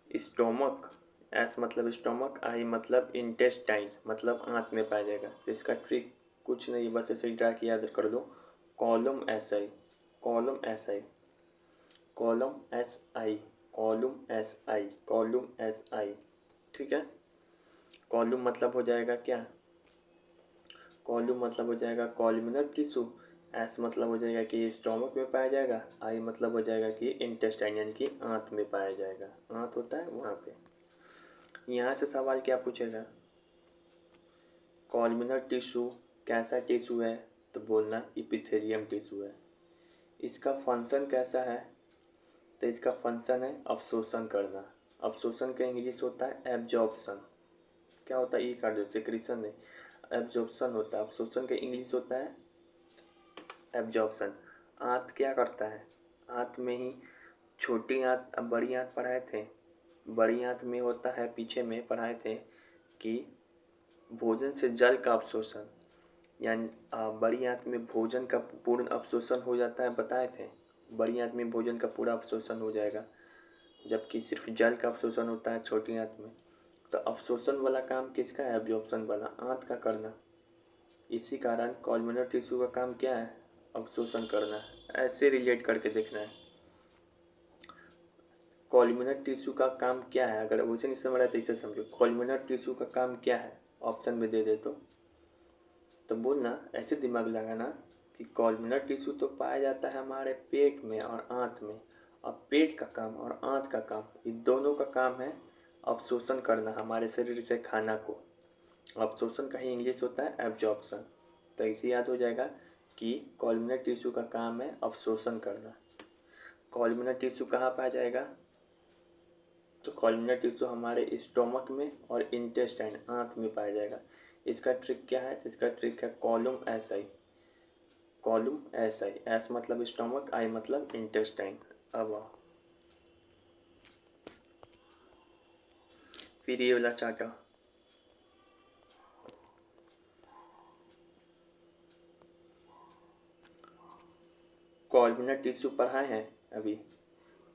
स्टोमक, एस मतलब स्टोमक, आई मतलब इंटेस्टाइन मतलब आंत में पाया जाएगा। तो इसका ट्रिक कुछ नहीं, बस ऐसे ही ड्रा के याद कर लो। Column S I, column S I, column S I, column S I, column S I. ठीक है। कॉलम मतलब हो जाएगा क्या? कॉलम मतलब हो जाएगा कॉलमनर टिश्यू। एस मतलब हो जाएगा कि स्टोमक में पाया जाएगा। आई मतलब हो जाएगा कि इंटेस्टाइन यानी कि आंत में पाया जाएगा। आंत होता है वहाँ पे। यहाँ से सवाल क्या पूछेगा? कॉलमनर टिश्यू कैसा टिश्यू है? तो बोलना इपिथेलियम टिश्यू है। इसका फंक्शन कैसा है? तो इसका फंक्शन है अवशोषण करना। अवशोषण का इंग्लिश होता है एब्जॉर्प्शन। क्या होता है? ई कार्डियो सेक्रेशन नहीं, एब्जॉर्प्शन होता है। अवशोषण का इंग्लिश होता है एब्जॉर्प्शन। आंत क्या करता है? आंत में ही छोटी आंत, अब बड़ी आंत पढ़ाए थे। बड़ी आंत में होता है, पीछे में पढ़ाए थे कि भोजन से जल का अवशोषण, यानी बड़ी आंत में भोजन का पूर्ण अवशोषण हो जाता है, बताए थे। बड़ी आंत में भोजन का पूरा अवशोषण हो जाएगा, जबकि सिर्फ जल का अवशोषण होता है छोटी आंत में। तो अवशोषण वाला काम किसका है? एब्जॉर्प्शन वाला आंत का करना। इसी कारण कॉलमनर टिश्यू का काम क्या है? अवशोषण करना। ऐसे रिलेट करके देखना है। कॉलमनर टिश्यू का काम क्या है? अगर उसे नहीं समझ रहा तो इसे समझो। कॉलमनर टिश्यू का काम क्या है? ऑप्शन में दे दे तो बोलना, ऐसे दिमाग लगाना कि कॉलमनर टिश्यू तो पाया जाता है हमारे पेट में और आंत में। अब पेट का काम और आंत का काम, इन दोनों का काम है अवशोषण करना हमारे शरीर से खाना को। अब्जॉर्प्शन का ही इंग्लिश होता है एब्जॉर्प्शन। तो इसे याद हो जाएगा कि कॉलमनर टिश्यू का काम है अब्जॉर्प्शन करना। कॉलमनर टिश्यू कहाँ पाया जाएगा? तो कॉलमनर टिश्यू हमारे स्टोमक में और इंटेस्टाइन आंत में पाया जाएगा। इसका ट्रिक क्या है? इसका ट्रिक है column S I. Column S I, S मतलब स्टोमक, आई मतलब इंटेस्टाइन। अब आओ फिर ये वाला चार्ट। कॉलमनर टिश्यू पढ़ाए हैं अभी।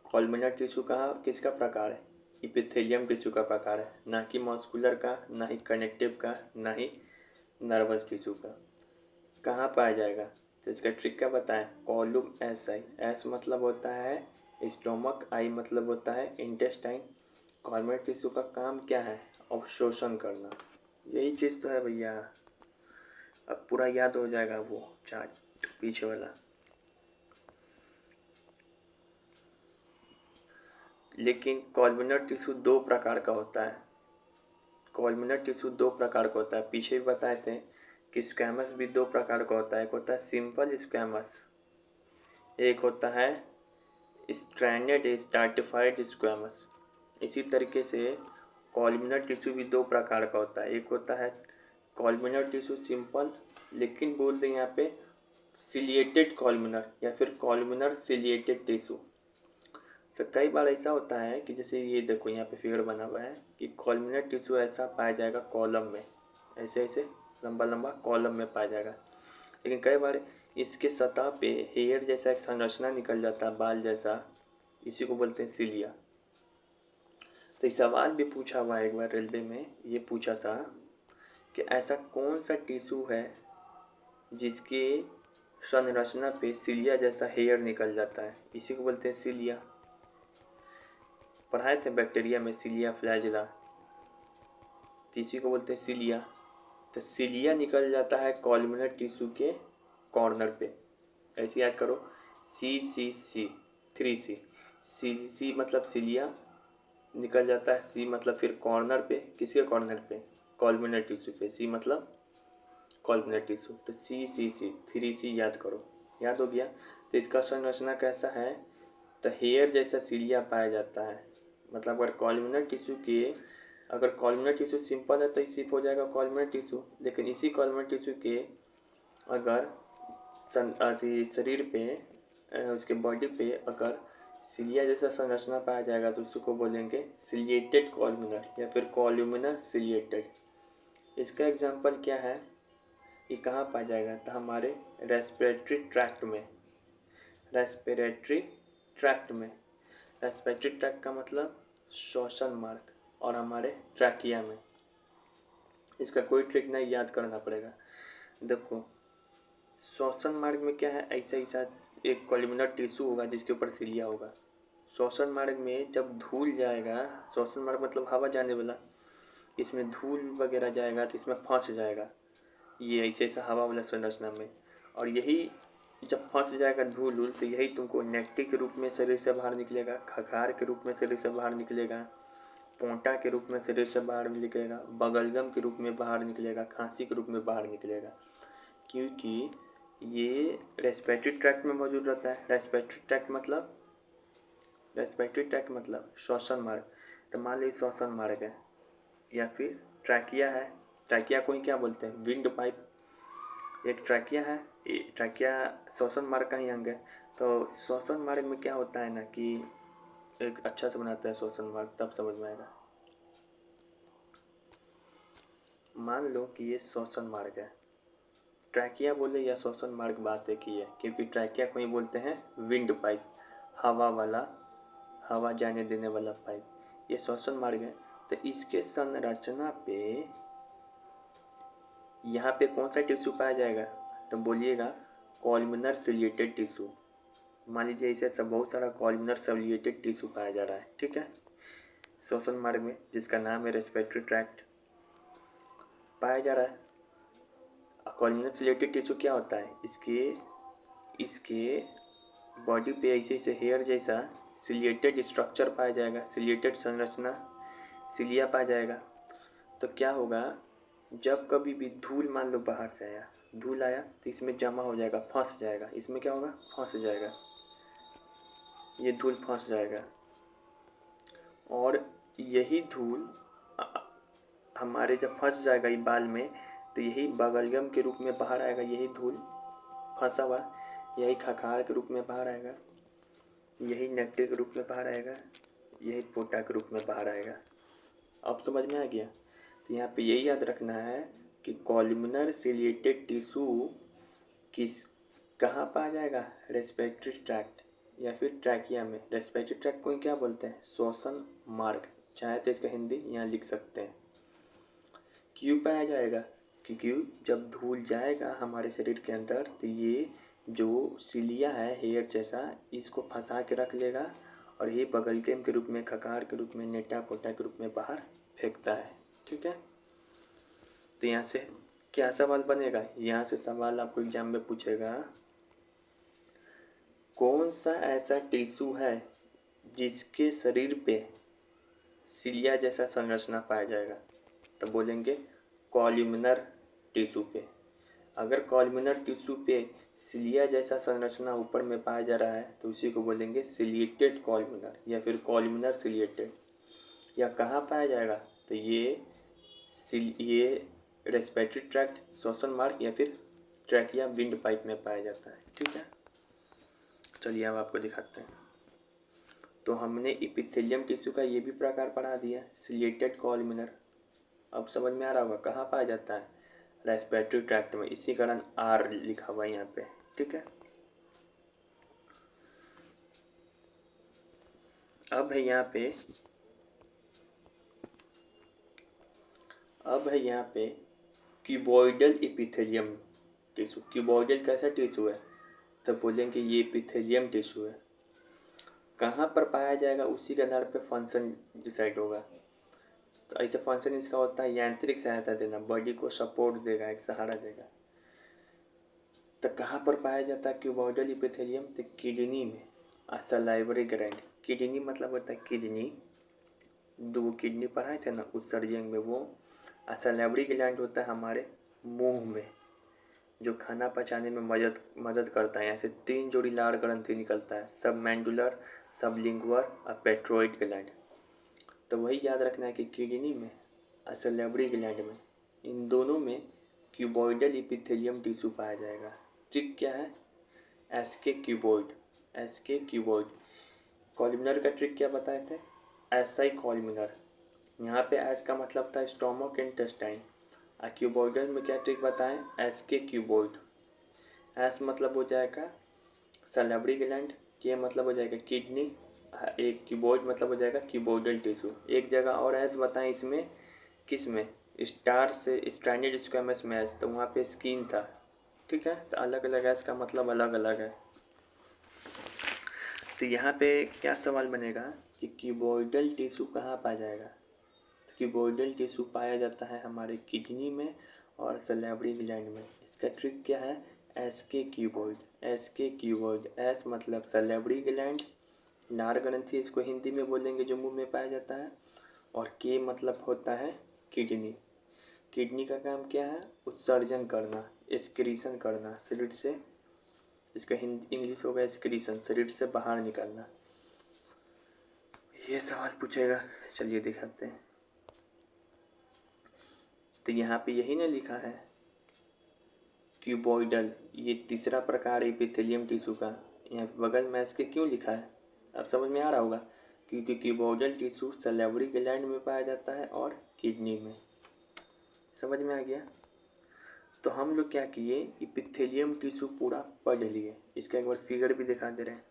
कॉलमनर टिश्यू कहाँ किसका प्रकार है? इपिथेलियम टिश्यू का प्रकार है, ना कि मस्कुलर का, ना ही कनेक्टिव का, ना ही नर्वस टिश्यू का। कहाँ पाया जाएगा? तो इसका ट्रिक क्या बताएं? कॉलम एस आई। एस मतलब होता है स्टोमक, आई मतलब होता है इंटेस्टाइन। कॉलमनर टिश्यू का काम क्या है? अवशोषण करना। यही चीज़ तो है भैया। अब पूरा याद हो जाएगा वो चार्ट पीछे वाला। लेकिन कॉलमनर टिश्यू दो प्रकार का होता है। कॉलमनर टिश्यू दो प्रकार का होता है, पीछे भी बताए थे कि स्क्वैमस भी दो प्रकार का होता है। एक होता है सिंपल स्क्वैमस, एक होता है स्ट्रैंडेड स्ट्रैटिफाइड स्क्वैमस। इसी तरीके से कॉलमनर टिश्यू भी दो प्रकार का होता है। एक होता है कॉलमनर टिश्यू सिंपल, लेकिन बोल दें यहाँ पे सिलिएटेड कॉलमनर या फिर कॉलमनर सिलिएटेड टिश्यू। तो कई बार ऐसा होता है कि जैसे ये देखो यहाँ पे फिगर बना हुआ है कि कॉलमनर टिश्यू ऐसा पाया जाएगा कॉलम में, ऐसे ऐसे लंबा लंबा कॉलम में पाया जाएगा। लेकिन कई बार इसके सतह पे हेयर जैसा एक संरचना निकल जाता है, बाल जैसा, इसी को बोलते हैं सिलिया। तो एक सवाल भी पूछा हुआ है एक बार रेलवे में, ये पूछा था कि ऐसा कौन सा टिश्यू है जिसके संरचना पे सिलिया जैसा हेयर निकल जाता है, इसी को बोलते हैं सिलिया। पढ़ाए थे बैक्टीरिया में सिलिया फ्लैजिला, तो इसी को बोलते हैं सिलिया। तो सिलिया निकल जाता है कॉलमनर टिश्यू के कॉर्नर पे। ऐसे याद करो, सी सी सी, 3C। सी मतलब सिलिया निकल जाता है, सी मतलब फिर कॉर्नर पे, किसके कॉर्नर पे? कॉलमनर टिश्यू पे। सी मतलब कॉलमनर टिश्यू, तो सी सी सी, 3C याद करो। याद हो गया? तो इसका संरचना कैसा है? तो हेयर जैसा सिलिया पाया जाता है। मतलब अगर कॉलमनर टिश्यू सिंपल है तो इसी हो जाएगा कॉलमनर टिश्यू। लेकिन इसी कॉलमनर टिश्यू के अगर शरीर पे, उसके बॉडी पे अगर सिलिया जैसा संरचना पाया जाएगा तो उसको बोलेंगे सिलिएटेड कॉलमनर या फिर कॉलमनर सिलिएटेड। इसका एग्जांपल क्या है? ये कहाँ पाया जाएगा? तो हमारे रेस्पिरेटरी ट्रैक्ट में। रेस्पिरेटरी ट्रैक्ट में, रेस्पिरेटरी ट्रैक्ट का मतलब श्वसन मार्ग, और हमारे ट्रैकिया में। इसका कोई ट्रिक नहीं, याद करना पड़ेगा। देखो श्वसन मार्ग में क्या है, ऐसा ऐसा एक कॉलमनर टिश्यू होगा जिसके ऊपर सिलिया होगा। श्वसन मार्ग में जब धूल जाएगा, श्वसन मार्ग मतलब हवा जाने वाला, इसमें धूल वगैरह जाएगा तो इसमें फंस जाएगा ये ऐसे ऐसा हवा वाला संरचना में। और यही जब फंस जाएगा धूल उल, तो यही तुमको नेक्टी के रूप में शरीर से बाहर निकलेगा, खखार के रूप में शरीर से बाहर निकलेगा, पोंटा के रूप में शरीर से बाहर निकलेगा, बगलगम के रूप में बाहर निकलेगा, खांसी के रूप में बाहर निकलेगा। क्योंकि ये रेस्पिरेटरी ट्रैक्ट में मौजूद रहता है। रेस्पिरेटरी ट्रैक्ट मतलब श्वसन मार्ग। तो मान लीजिए श्वसन मार्ग है या फिर ट्रैकिया है। ट्रैकिया को ही क्या बोलते हैं? Wind pipe. एक ट्रैकिया है, ट्रैकिया श्वसन मार्ग का ही अंग है। तो श्वसन मार्ग में क्या होता है ना कि एक अच्छा से बनाता है श्वसन मार्ग, तब समझ में आएगा। मान लो कि ये श्वसन मार्ग है, ट्रैकिया बोले या श्वसन मार्ग, बात एक ही है। क्योंकि ट्रैकिया को ही बोलते हैं विंड पाइप, हवा वाला, हवा जाने देने वाला पाइप। ये श्वसन मार्ग है। तो इसके संरचना पे यहाँ पे कौन सा टिश्यू पाया जाएगा? तो बोलिएगा कॉलमनर सिलिएटेड टिश्यू। मान लीजिए इसे सब बहुत सारा कॉलमनर सिलिएटेड टिश्यू पाया जा रहा है, ठीक है, श्वसन मार्ग में, जिसका नाम है रेस्पिरेटरी ट्रैक्ट, पाया जा रहा है। कॉलमनर सिलिएटेड टिश्यू क्या होता है? इसके बॉडी पे ऐसे ऐसे हेयर जैसा सिलिएटेड स्ट्रक्चर पाया जाएगा, सिलिएटेड संरचना, सिलिया पाया जाएगा। तो क्या होगा जब कभी भी धूल मान लो बाहर से आया, धूल आया तो इसमें जमा हो जाएगा, फंस जाएगा, इसमें क्या होगा, फंस जाएगा, ये धूल फंस जाएगा। और यही धूल हमारे जब फंस जाएगा ये बाल में, तो यही बगलगम के रूप में बाहर आएगा, यही धूल फंसा हुआ यही खखार के रूप में बाहर आएगा, यही नट्टे के रूप में बाहर आएगा, यही पोटा के रूप में बाहर आएगा। अब समझ में आ गया। तो यहाँ पे यही याद रखना है कि कॉलमनर सिलिएटेड टिश्यू किस कहाँ पाया जाएगा, रेस्पिरेटरी ट्रैक्ट या फिर ट्रैकिया में। रेस्पिरेटरी ट्रैक्ट को क्या बोलते हैं, श्वसन मार्ग, चाहे तो इसका हिंदी यहाँ लिख सकते हैं। क्यों पाया जाएगा, क्योंकि जब धूल जाएगा हमारे शरीर के अंदर तो ये जो सिलिया है हेयर जैसा, इसको फंसा के रख लेगा और ये बगलगम के रूप में, खकार के रूप में, नेटा पोटा के रूप में बाहर फेंकता है। ठीक है, तो यहाँ से क्या सवाल बनेगा, यहाँ से सवाल आपको एग्जाम में पूछेगा, कौन सा ऐसा टिश्यू है जिसके शरीर पे सिलिया जैसा संरचना पाया जाएगा। तो बोलेंगे कॉलमनर टिश्यू पे। अगर कॉलमनर टिश्यू पे सिलिया जैसा संरचना ऊपर में पाया जा रहा है तो उसी को बोलेंगे सिलिएटेड कॉलमनर या फिर कॉलमनर सिलिएटेड। या कहाँ पाया जाएगा, तो ये रेस्पिरेटरी ट्रैक्ट, श्वसन मार्ग या फिर ट्रैकिया विंड पाइप में पाया जाता है। ठीक है, चलिए अब आपको दिखाते हैं। तो हमने इपिथेलियम टिश्यू का ये भी प्रकार पढ़ा दिया, सिलिएटेड कॉलमनर। अब समझ में आ रहा होगा कहाँ पाया जाता है, रेस्पिरेटरी ट्रैक्ट में, इसी कारण आर लिखा हुआ है यहाँ पे। ठीक है, अब है यहाँ पे क्यूबॉइडल इपिथेलियम टिश्यू। क्यूबॉइडल कैसा टिश्यू है, तो बोलेंगे ये इपिथेलियम टिश्यू है। कहाँ पर पाया जाएगा उसी के आधार पे फंक्शन डिसाइड होगा। तो ऐसे फंक्शन इसका होता है यांत्रिक सहायता देना, बॉडी को सपोर्ट देगा, एक सहारा देगा। तो कहाँ पर पाया जाता है क्यूबॉइडल इपिथेलियम, तो किडनी में, सलाइवरी ग्लैंड। किडनी मतलब होता है किडनी, दो किडनी पढ़ाए थे ना उस सर्जन में, वो सलाइवरी ग्लैंड होता है हमारे मुंह में, जो खाना पचाने में मदद करता है। यहाँ से 3 जोड़ी लार ग्रंथि निकलता है, सब मैंडुलर, सब लिंगुअर और पेट्रोइड ग्लैंड। तो वही याद रखना है कि किडनी में, सलाइवरी ग्लैंड में, इन दोनों में क्यूबॉइडल इपिथेलियम टिश्यू पाया जाएगा। ट्रिक क्या है, एसके क्यूबॉइड। कॉलमनर का ट्रिक क्या बताए थे, एसआई कॉलमनर। यहाँ पे एस का मतलब था स्टोमक इंटेस्टाइन, और क्यूबॉइडल में क्या ट्रिक बताएं, एसके क्यूबॉइड। एस मतलब हो जाएगा सलाइवरी ग्लैंड, के मतलब हो जाएगा किडनी, एक क्यूबॉइड मतलब हो जाएगा क्यूबॉइडल टिश्यू। एक जगह और एस बताएं इसमें, किस में, स्टार से स्ट्रैंडेड स्क्वैमस में एस, तो वहाँ पे स्किन था। ठीक है, तो अलग अलग एस का मतलब अलग अलग है। तो यहाँ पे क्या सवाल बनेगा कि क्यूबॉइडल टिश्यू कहाँ पाया जाएगा। तो क्यूबॉइडल टिश्यू पाया जाता है हमारे किडनी में और सलाइवरी ग्लैंड में। इसका ट्रिक क्या है, एसके क्यूबॉइड। एस मतलब सलाइवरी ग्लैंड, लार ग्रंथि इसको हिंदी में बोलेंगे जो मुंह में पाया जाता है, और के मतलब होता है किडनी। किडनी का काम क्या है, उत्सर्जन करना, एक्सक्रीशन करना शरीर से, इसका हिंदी इंग्लिश होगा एक्सक्रीशन, शरीर से बाहर निकलना। ये सवाल पूछेगा, चलिए दिखाते हैं। तो यहाँ पे यही ना लिखा है क्यूबॉइडल, ये तीसरा प्रकार एपिथेलियम टिश्यू का, यहाँ पे बगल में इसके क्यों लिखा है, अब समझ में आ रहा होगा, क्योंकि क्यूबॉइडल टिश्यू सलाइवरी ग्लैंड में पाया जाता है और किडनी में। समझ में आ गया। तो हम लोग क्या किए, एपिथेलियम टिश्यू पूरा पढ़ लिए। इसका एक बार फिगर भी दिखा दे रहे हैं,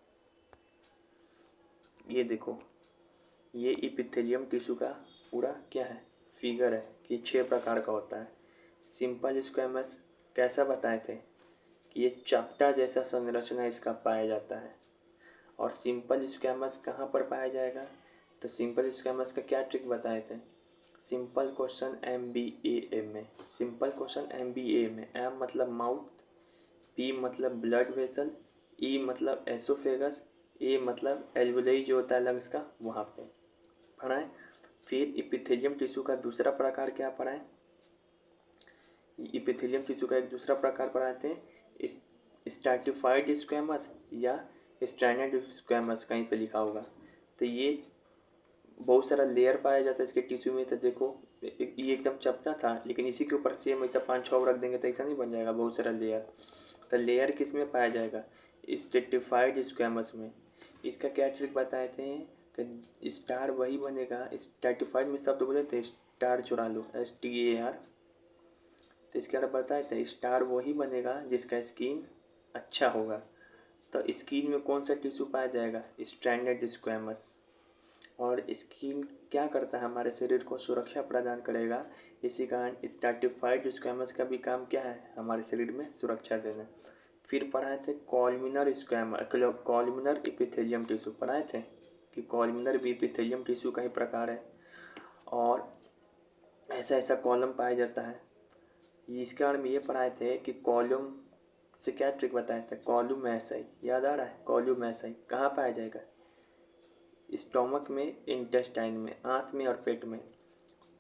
ये देखो, ये एपिथेलियम टिश्यू का पूरा क्या है, फिगर है कि 6 प्रकार का होता है। सिंपल स्क्वैमस कैसा बताए थे कि ये चपटा जैसा संरचना इसका पाया जाता है। और सिंपल स्क्वैमस कहाँ पर पाया जाएगा, तो सिंपल स्क्वैमस का क्या ट्रिक बताए थे, सिंपल क्वेश्चन MBA में। सिंपल क्वेश्चन MBA में एम मतलब माउथ, पी मतलब ब्लड वेसल, ई मतलब एसोफेगस, ए मतलब एल्वुलाई जो होता है लंग्स का, वहाँ पे पढ़ाएं। फिर इपिथेलियम टिश्यू का दूसरा प्रकार क्या पढ़ाएं, इपिथेलियम टिश्यू का एक दूसरा प्रकार पढ़ाते हैं, स्ट्रैटिफाइड स्क्वैमस या स्ट्रैंडेड स्क्वैमस, कहीं पे लिखा होगा। तो ये बहुत सारा लेयर पाया जाता है इसके टिश्यू में। तो देखो ये एकदम चपटा था, लेकिन इसी के ऊपर सेम ऐसा 5-6 रख देंगे तो ऐसा नहीं बन जाएगा बहुत सारा लेयर। तो लेयर किस में पाया जाएगा? स्ट्रैटिफाइड स्क्वैमस में। इसका क्या ट्रिक बताए थे कि स्टार वही बनेगा, स्ट्रैटिफाइड में शब्द बोले थे स्टार चुरा लो, STAR। तो इसके अंदर बताए थे स्टार वही बनेगा जिसका स्किन अच्छा होगा। तो स्किन में कौन सा टिश्यू पाया जाएगा? Stranded squamous. और स्किन क्या करता है? हमारे शरीर को सुरक्षा प्रदान करेगा। इसी कारण स्ट्रैटिफाइड स्क्वैमस का भी काम क्या है? हमारे शरीर में सुरक्षा देना। फिर पढ़ाए थे columnar squamous, columnar epithelium tissue पढ़ाए थे कि कॉलमिनर भी इपिथेलियम टिश्यू का ही प्रकार है और ऐसा ऐसा कॉलम पाया जाता है। इसके बारे में ये पढ़ाए थे कि कॉलम से क्या ट्रिक बताए थे? कॉलम ऐसा याद आ रहा है? कॉलम ऐसा कहाँ पाया जाएगा? स्टोमक में, इंटेस्टाइन में, आंत में और पेट में।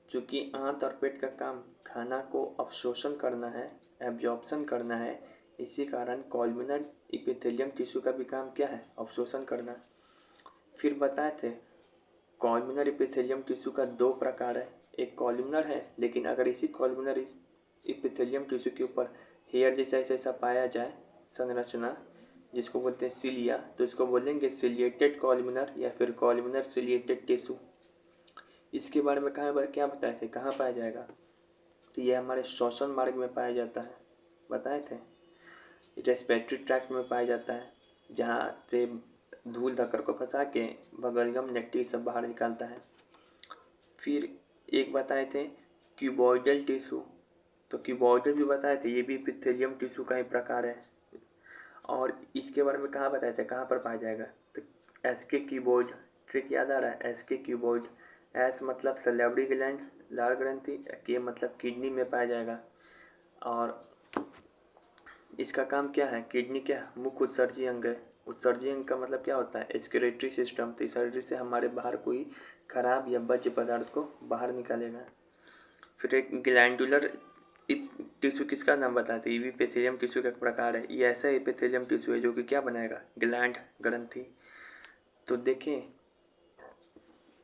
चूँकि आंत और पेट का काम खाना को अवशोषण करना है, एब्जॉर्प्शन करना है, इसी कारण कॉलमिनर इपिथेलियम टिश्यू का भी काम क्या है? अवशोषण करना। फिर बताए थे कॉलमिनर इपिथेलियम टिश्यू का 2 प्रकार है। एक कॉलमिनर है, लेकिन अगर इसी कॉलमिनर इस इपिथेलियम टिश्यू के ऊपर हेयर जैसा ऐसा पाया जाए संरचना, जिसको बोलते हैं सिलिया, तो इसको बोलेंगे सिलिएटेड कॉलमिनर या फिर कॉलमिनर सिलिएटेड टिश्यू। इसके बारे में क्या बताए थे? कहाँ पाया जाएगा? तो ये हमारे श्वसन मार्ग में पाया जाता है, बताए थे। रेस्पिरेटरी ट्रैक्ट में पाया जाता है, जहाँ पे धूल धक्कर को फंसा के बगलगम नेक्टी सब बाहर निकालता है। फिर एक बताए थे क्यूबॉइडल टिश्यू, तो क्यूबॉइडल भी बताए थे, ये भी इपिथेलियम टिश्यू का ही प्रकार है। और इसके बारे में कहाँ बताए थे, कहाँ पर पाया जाएगा? तो SK क्यूबॉइड, ट्रिक याद आ रहा है? SK क्यूबॉइड, S मतलब सैलिवरी ग्लैंड, लाल ग्रंथि, K मतलब किडनी में पाया जाएगा। और इसका काम क्या है? किडनी क्या मुख्य उत्सर्जी अंग है। उत्सर्जी अंग का मतलब क्या होता है? Excretory system. तो इस शरीर से हमारे बाहर कोई खराब या बज्य पदार्थ को बाहर निकालेगा। फिर एक ग्लैंडुलर टिश्यू किसका नाम बताते हैं? ये भी एपिथेलियम टिश्यू का प्रकार है। ये ऐसा एपिथेलियम टिश्यू है जो कि क्या बनाएगा? ग्लैंड, ग्रंथि। तो देखें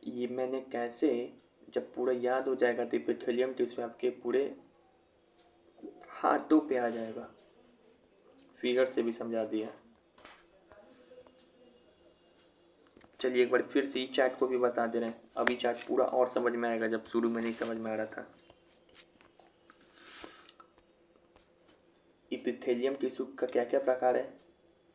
ये मैंने कैसे, जब पूरा याद हो जाएगा तो एपिथेलियम टिश्यू आपके पूरे हाथों पे आ जाएगा। फिगर से भी समझा दिया। चलिए एक बार फिर से ई चार्ट को भी बता दे रहे हैं। अभी चार्ट पूरा और समझ में आएगा, जब शुरू में नहीं समझ में आ रहा था। इपिथेलियम टिश्यू का क्या क्या प्रकार है?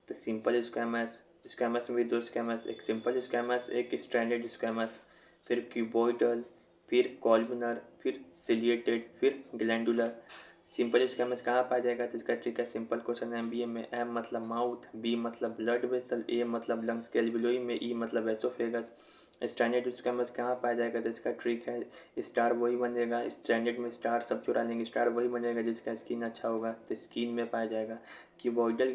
तो सिंपल स्क्वैमस, स्क्वैमस में भी 2 स्क्वैमस, एक सिंपल स्क्वैमस, एक स्ट्रैंडेड स्क्वैमस, फिर क्यूबॉइडल, फिर कॉलमिनर, फिर सिलिएटेड, फिर ग्लैंडुलर। सिंपल स्क्वैमस कहाँ पाया जाएगा? तो इसका ट्रिक है सिंपल क्वेश्चन MBA में। M मतलब माउथ, B मतलब ब्लड वेसल, A मतलब लंग्स के एल्वियोलाई में, E मतलब एसोफेगस। स्टैंडर्ड स्क्वैमस कहाँ पाया जाएगा? तो इसका ट्रिक है स्टार वही बनेगा, स्टैंडर्ड में स्टार सब चुरा लेंगे, स्टार वही बनेगा जिसका स्किन अच्छा होगा, तो स्किन में पाया जाएगा। क्यूबॉइडल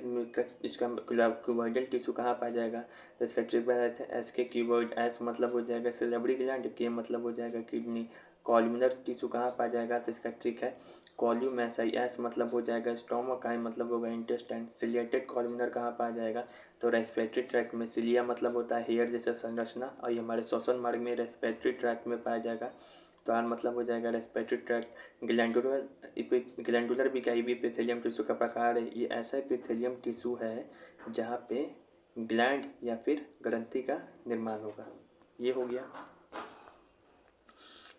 इसका क्यूबॉइडल टिश्यू कहाँ पाया जाएगा? तो इसका ट्रिक बताए थे SK क्यूबॉइड, S मतलब हो जाएगा सैलिवरी ग्लैंड, K मतलब हो जाएगा किडनी। कॉलमिनर टिश्यू कहाँ पाया जाएगा? तो इसका ट्रिक है कॉल्यूम एसाई, S मतलब हो जाएगा स्टोमक, I मतलब होगा इंटेस्टाइन। सिलिएटेड कॉलमिनर कहाँ पाया जाएगा? तो रेस्पिरेटरी ट्रैक्ट में। सिलिया मतलब होता है हेयर जैसा संरचना, और ये हमारे श्वसन मार्ग में रेस्पिरेटरी ट्रैक्ट में पाया जाएगा। तो R मतलब हो जाएगा रेस्पिरेटरी ट्रैक्ट। ग्लैंडुलर भी क्या, ये भी एपिथेलियम टिश्यू का प्रकार है। ये ऐसा एपिथेलियम टिश्यू है जहाँ पे ग्लैंड या फिर ग्रंथि का निर्माण होगा। ये हो गया।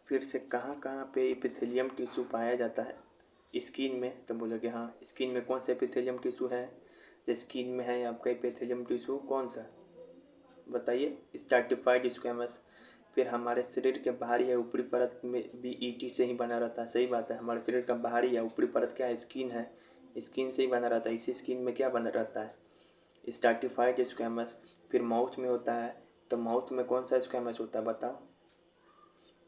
फिर से कहाँ कहाँ पे एपिथेलियम टिश्यू पाया जाता है? स्किन में। तो बोलोगे हाँ, स्किन में कौन सा एपिथेलियम टिश्यू है? तो स्किन में है आपका एपिथेलियम टिश्यू कौन सा, बताइए? Stratified squamous. फिर हमारे शरीर के बाहरी या ऊपरी परत में भी ET से ही बना रहता है। सही बात है, हमारे शरीर का बाहरी या ऊपरी परत क्या है? स्किन है, स्किन से ही बना रहता है। इसी स्किन में क्या बना रहता है? Stratified squamous. फिर माउथ में होता है, तो माउथ में कौन सा स्क्वैमस होता है बताओ?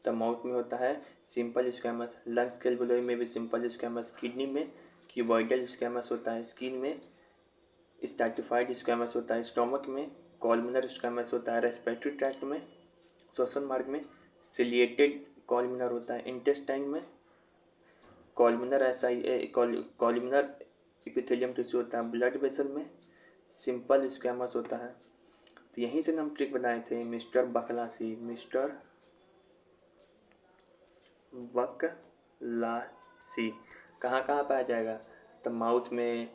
तो माउथ में होता है सिंपल स्क्वैमस। लंग्स के एल्वियोलाई में भी सिंपल स्क्वैमस। किडनी में क्यूबॉइडल स्क्वैमस होता है। स्किन में स्ट्रैटिफाइड स्क्वैमस होता है। स्टोमक में कॉलमिनर स्क्वैमस होता है। रेस्पिरेटरी ट्रैक्ट में, श्वसन मार्ग में सिलिएटेड कॉलमिनर होता है। इंटेस्टाइन में कॉलमनर कॉलमनर इपिथेलियम टिश्यू होता है ब्लड वेसल में, सिंपल स्क्वैमस होता है। तो यहीं से हम ट्रिक बनाए थे मिस्टर बकलासी, मिस्टर बकलासी। कहाँ कहाँ पाया जाएगा? तो माउथ में,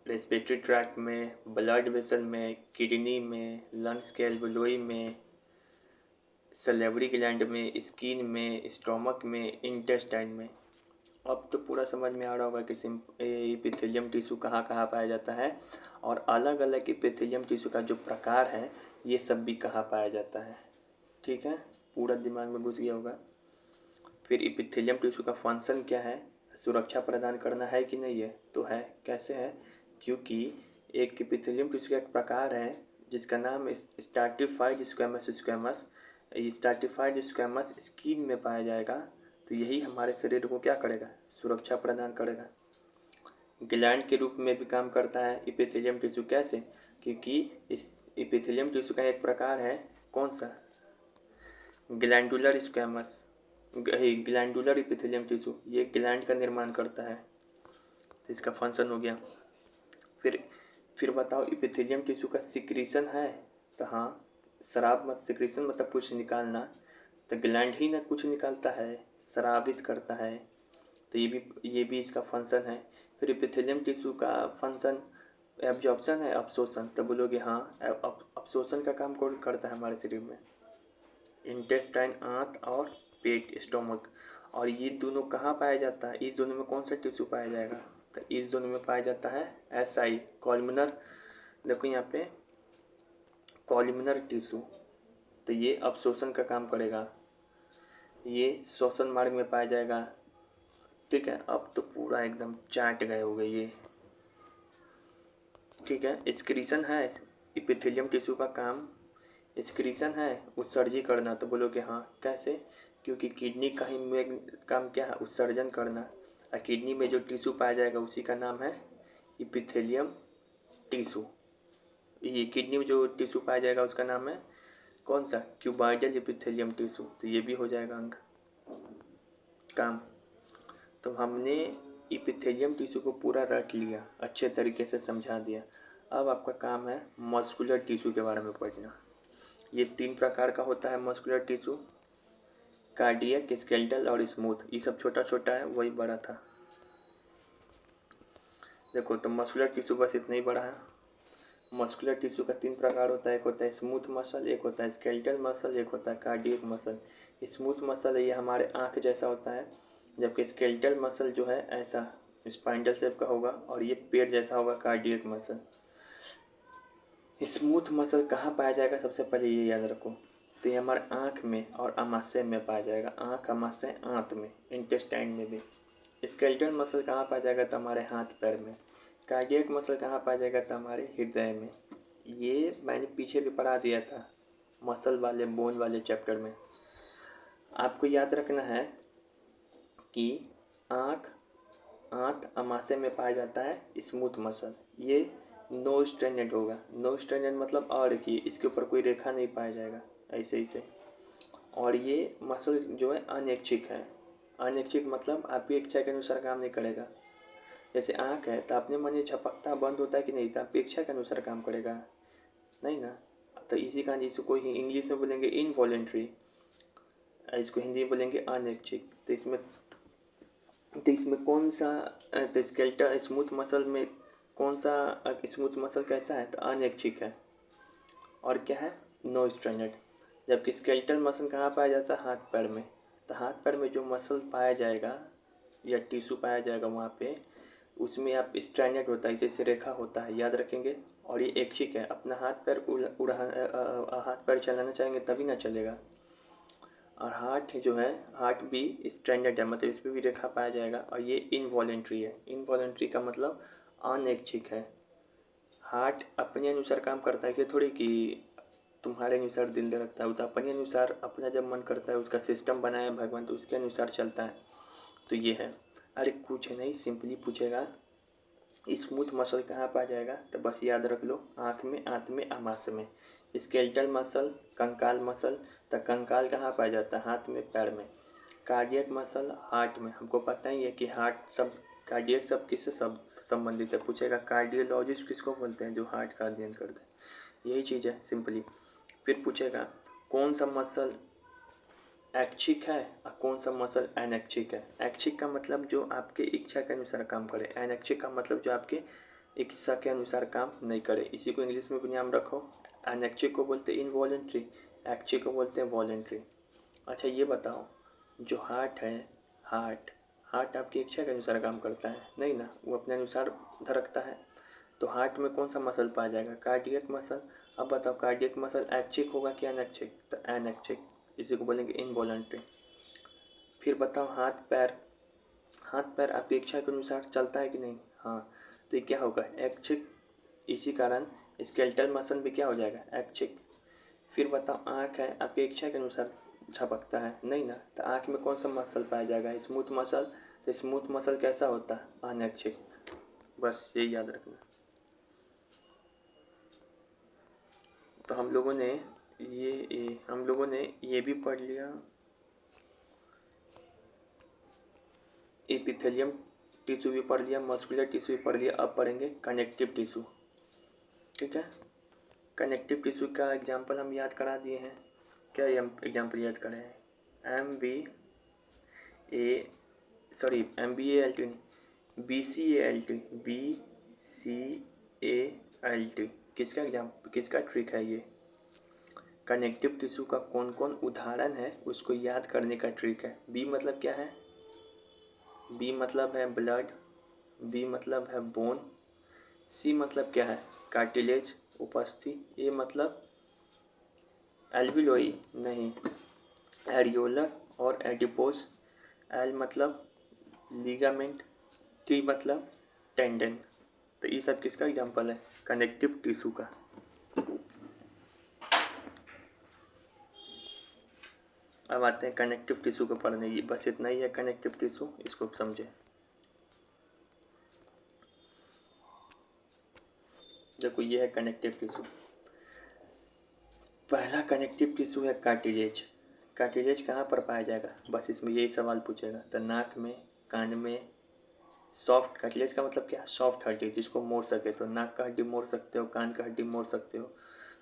रेस्पिरेटरी ट्रैक्ट में, ब्लड वेसल में, किडनी में, लंग्स के एल्वोलोई में, सलेवरी ग्लैंड में, स्किन में, स्टोमक में, इंटेस्टाइन में। अब तो पूरा समझ में आ रहा होगा कि एपिथेलियम टिश्यू कहाँ कहाँ पाया जाता है और अलग अलग एपिथेलियम टिश्यू का जो प्रकार है ये सब भी कहाँ पाया जाता है। ठीक है, पूरा दिमाग में घुस गया होगा। फिर एपिथेलियम टिश्यू का फंक्शन क्या है? सुरक्षा प्रदान करना है कि नहीं है? तो है। कैसे है? क्योंकि एक एपिथेलियम टिश्यू का एक प्रकार है जिसका नाम stratified squamous stratified squamous skin में पाया जाएगा। तो यही हमारे शरीर को क्या करेगा? सुरक्षा प्रदान करेगा। ग्लैंड के रूप में भी काम करता है एपिथेलियम टिश्यू। कैसे? क्योंकि इस एपिथेलियम टिश्यू का एक प्रकार है, कौन सा? Glandular squamous, glandular epithelium tissue. ये ग्लैंड का निर्माण करता है, तो इसका फंक्शन हो गया। फिर बताओ एपिथेलियम टिश्यू का सिक्रीशन है? तो हाँ, शराब मत सिक्रीशन मतलब कुछ निकालना, तो ग्लैंड ही ना कुछ निकालता है, स्रावित करता है। तो ये भी इसका फंक्शन है। फिर एपिथेलियम टिश्यू का फंक्शन एब्जॉर्प्शन है, अब्सोर्प्शन। तो बोलोगे हाँ, अब्सोर्प्शन का काम कौन करता है हमारे शरीर में? इंटेस्टाइन, आंत और पेट, स्टोमक। और ये दोनों कहाँ पाया जाता है? इस दोनों में कौन सा टिश्यू पाया जाएगा? तो इस दोनों में पाया जाता है एसआई, कॉलमनर। देखो यहाँ पे कॉलमनर टिश्यू, तो ये अब्सोर्प्शन का काम करेगा, ये श्वसन मार्ग में पाया जाएगा। ठीक है, अब तो पूरा एकदम चाट गए हो गए ये। ठीक है, एक्सक्रीशन है एपिथेलियम टिश्यू का काम, एक्सक्रीशन है, उत्सर्जी करना। तो बोलोगे हाँ, कैसे? क्योंकि किडनी का ही में काम क्या है? उत्सर्जन करना। और किडनी में जो टिश्यू पाया जाएगा उसी का नाम है एपिथेलियम टिश्यू। ये किडनी में जो टिश्यू पाया जाएगा उसका नाम है कौन सा? Cuboidal epithelium tissue. तो ये भी हो जाएगा अंक काम। तो हमने एपिथेलियम टिश्यू को पूरा रट लिया, अच्छे तरीके से समझा दिया। अब आपका काम है मस्कुलर टिश्यू के बारे में पढ़ना। ये 3 प्रकार का होता है मस्कुलर टिश्यू, कार्डियक, स्केलेटल और स्मूथ। ये सब छोटा छोटा है, वही बड़ा था। देखो, तो मस्कुलर टिश्यू बस इतना ही बड़ा है। मस्कुलर टिश्यू का 3 प्रकार होता है, एक होता है स्मूथ मसल, एक होता है स्केलेटल मसल, एक होता है कार्डियक मसल। स्मूथ मसल ये हमारे आँख जैसा होता है, जबकि स्केलेटल मसल जो है ऐसा स्पाइंडल शेप का होगा, और ये पेड़ जैसा होगा कार्डियक मसल। स्मूथ मसल कहाँ पाया जाएगा? सबसे पहले ये याद रखो, तो ये हमारे आँख में और अमाशय में पाया जाएगा। आँख, अमाशय, आंत में, इंटेस्टाइन में भी। स्केलेटल मसल कहाँ पाया जाएगा? तो हमारे हाथ पैर में। कार्डियक मसल कहाँ पाया जाएगा? तो हमारे हृदय में। ये मैंने पीछे भी पढ़ा दिया था मसल वाले, बोन वाले चैप्टर में। आपको याद रखना है कि आँख, आंत, अमाशय में पाया जाता है स्मूथ मसल। ये नो स्ट्रेंडेड होगा। नो स्ट्रेंडेड मतलब और कि इसके ऊपर कोई रेखा नहीं पाया जाएगा, ऐसे ही से। और ये मसल जो है अनैच्छिक है। अनैच्छिक मतलब आपकी इच्छा के अनुसार काम नहीं करेगा। जैसे आँख है तो आपने मन झपकता बंद होता है कि नहीं, तो आपकी इच्छा के अनुसार काम करेगा, नहीं ना। तो इसी का इसको ही इंग्लिश में बोलेंगे इनवॉलेंट्री, इसको हिंदी में बोलेंगे अनैच्छिक। तो इसमें कौन सा, तो स्केलेटल स्मूथ मसल में कौन सा स्मूथ मसल कैसा है? तो अनैच्छिक है। और क्या है? No stranded. जबकि स्केलेटल मसल कहाँ पाया जाता है? हाथ पैर में। तो हाथ पैर में जो मसल पाया जाएगा या टिश्यू पाया जाएगा वहाँ पे, उसमें आप स्ट्रेंडेड होता है, जैसे रेखा होता है, याद रखेंगे। और ये ऐच्छिक है, अपना हाथ पैर हाथ पैर चलाना चाहेंगे तभी ना चलेगा। और हार्ट जो है, हार्ट भी स्ट्रेंडेड है, मतलब इस पर भी रेखा पाया जाएगा। और ये इनवॉलेंट्री है। इनवॉलेंट्री का मतलब अनैच्छिक है। हार्ट अपने अनुसार काम करता है, इसे थोड़ी कि तुम्हारे अनुसार दिल धड़कता है। वो तो अपने अनुसार, अपना जब मन करता है, उसका सिस्टम बनाया भगवान, तो उसके अनुसार चलता है। तो ये है। अरे कुछ नहीं, सिंपली पूछेगा स्मूथ मसल कहाँ पाया जाएगा? तो बस याद रख लो, आँख में, आंत में, अमाशय में। स्केलेटल मसल, कंकाल मसल, तो कंकाल कहाँ पाया जाता है? हाथ में, पैर में। कार्डियक मसल हार्ट में, हमको पता ही है कि हार्ट सब कार्डियक सब किससे सब संबंधित है। पूछेगा कार्डियोलॉजिस्ट किसको बोलते हैं, जो हार्ट का अध्ययन करते हैं। यही चीज़ है सिंपली। फिर पूछेगा कौन सा मसल ऐच्छिक है और कौन सा मसल अनैच्छिक है। ऐच्छिक का मतलब जो आपके इच्छा के अनुसार काम करे, अनैच्छिक का मतलब जो आपके इच्छा के अनुसार काम नहीं करे। इसी को इंग्लिश में भी नाम रखो। अनैच्छिक को बोलते हैं इनवॉलेंट्री, ऐच्छिक को बोलते हैं वॉलेंट्री। अच्छा ये बताओ, जो हार्ट है, हार्ट हार्ट आपकी इच्छा के अनुसार काम करता है नहीं ना, वो अपने अनुसार धड़कता है। तो हार्ट में कौन सा मसल पाया जाएगा, कार्डियक मसल। अब बताओ कार्डियक मसल ऐच्छिक होगा कि अनैच्छिक, तो अनैच्छिक, इसी को बोलेंगे इनवॉलंटरी। फिर बताओ हाथ पैर आपकी इच्छा के अनुसार चलता है कि नहीं, हाँ, तो ये क्या होगा, ऐच्छिक। इसी कारण स्केलेटल मसल भी क्या हो जाएगा, ऐच्छिक। फिर बताओ आँख है, आपकी इच्छा के अनुसार झपकता है नहीं ना, तो आँख में कौन सा मसल पाया जाएगा, स्मूथ मसल। तो स्मूथ मसल कैसा होता है, अनैच्छिक। बस ये याद रखना। तो हम लोगों ने ये भी पढ़ लिया, एपिथेलियम टिश्यू भी पढ़ लिया, मस्कुलर टिश्यू भी पढ़ लिया। अब पढ़ेंगे कनेक्टिव टिश्यू। ठीक है, कनेक्टिव टिश्यू का एग्जांपल हम याद करा दिए हैं। क्या एग्जांपल याद करें हैं, MBALT नहीं, BCALT किसका ट्रिक है ये। कनेक्टिव टिश्यू का कौन कौन उदाहरण है उसको याद करने का ट्रिक है। बी मतलब क्या है, बी मतलब है ब्लड, बी मतलब है बोन, सी मतलब क्या है, कार्टिलेज उपस्थिति, ए मतलब एल्विलोई नहीं, एरियोलर और एडिपोस, एल मतलब लिगामेंट, टी मतलब टेंडन। तो ये सब किसका एग्जांपल है, कनेक्टिव टिश्यू का। अब आते हैं कनेक्टिव टिश्यू को पढ़ने, ये बस इतना ही है कनेक्टिव टिश्यू, इसको समझे। देखो ये है कनेक्टिव टिश्यू। पहला कनेक्टिव टिश्यू है कार्टिलेज। कार्टिलेज कहाँ पर पाया जाएगा, बस इसमें यही सवाल पूछेगा। तो नाक में, कान में, सॉफ्ट, कार्टिलेज का मतलब क्या, सॉफ्ट हड्डी जिसको मोड़ सके, तो नाक का हड्डी मोड़ सकते हो, कान का हड्डी मोड़ सकते हो।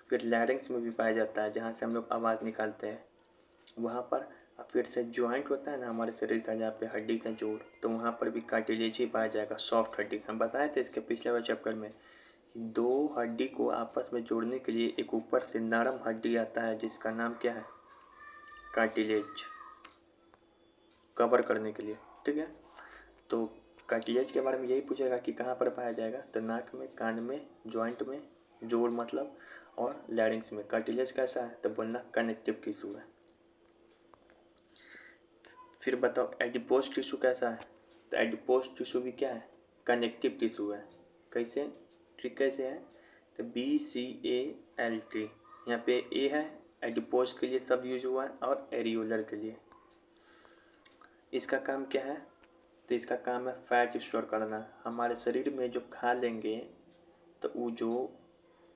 फिर लैरिंग्स में भी पाया जाता है, जहाँ से हम लोग आवाज़ निकालते हैं वहाँ पर। फिर से जॉइंट होता है ना हमारे शरीर का, जहाँ पे हड्डी का जोड़, तो वहाँ पर भी कार्टिलेज ही पाया जाएगा, सॉफ्ट हड्डी। हम बताए थे इसके पिछले वाले चैप्टर में कि दो हड्डी को आपस में जोड़ने के लिए एक ऊपर से नरम हड्डी आता है जिसका नाम क्या है, कार्टिलेज, कवर करने के लिए। ठीक है, तो कार्टिलेज के बारे में यही पूछेगा कि कहाँ पर पाया जाएगा, तो नाक में, कान में, जॉइंट में, जोड़ मतलब, और लैरिंग्स में। कार्टिलेज कैसा है, तो बोलना कनेक्टिव टिश्यू है। फिर बताओ एडिपोज टिश्यू कैसा है, तो एडिपोज टिश्यू भी क्या है, कनेक्टिव टिश्यू है। कैसे, ट्रिक कैसे है, तो BCALT, यहाँ पे ए है, एडिपोज के लिए सब यूज हुआ है, और एरियोलर के लिए। इसका काम क्या है, तो इसका काम है फैट स्टोर करना। हमारे शरीर में जो खा लेंगे तो वो जो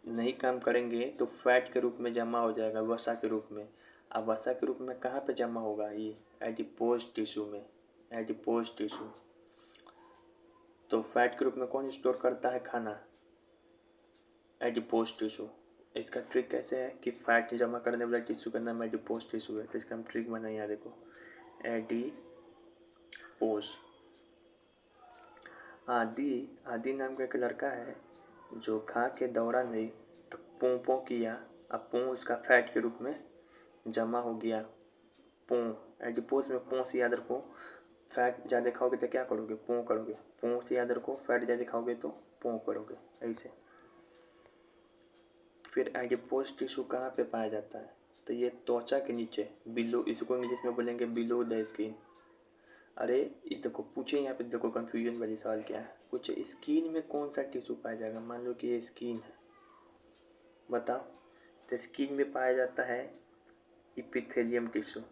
नहीं काम करेंगे तो फैट के रूप में जमा हो जाएगा, वसा के रूप में। अब वसा के रूप में कहाँ पे जमा होगा, ये एडिपोज टिश्यू में, एडिपोज टिश्यू। तो फैट के रूप में कौन स्टोर करता है खाना, एडिपोज टिश्यू। इसका ट्रिक कैसे है कि फैट जमा करने वाला टिश्यू का नाम एडिपोज टिश्यू है। तो इसका हम ट्रिक बनाइए, देखो एडिपोज। आदि नाम का एक लड़का है जो खा के दौड़ा नहीं, तो पों पों किया, अब पों उसका फैट के रूप में जमा हो गया। पों, एडिपोज में पों से याद रखो, फैट ज़्यादा खाओगे तो क्या करोगे, पों करोगे। पों से याद रखो, फैट ज़्यादा खाओगे तो पों करोगे, ऐसे। फिर एडिपोज टिश्यू कहाँ पे पाया जाता है, तो ये त्वचा के नीचे, बिलो, इसको इंग्लिश में बोलेंगे बिलो द स्किन। अरे ये देखो पूछे, यहाँ पे देखो कंफ्यूजन वाली सवाल क्या है, पूछे स्किन में कौन सा टिश्यू पाया जाएगा। मान लो कि ये स्किन है, बताओ, तो स्किन में पाया जाता है इपिथेलियम टिश्यू।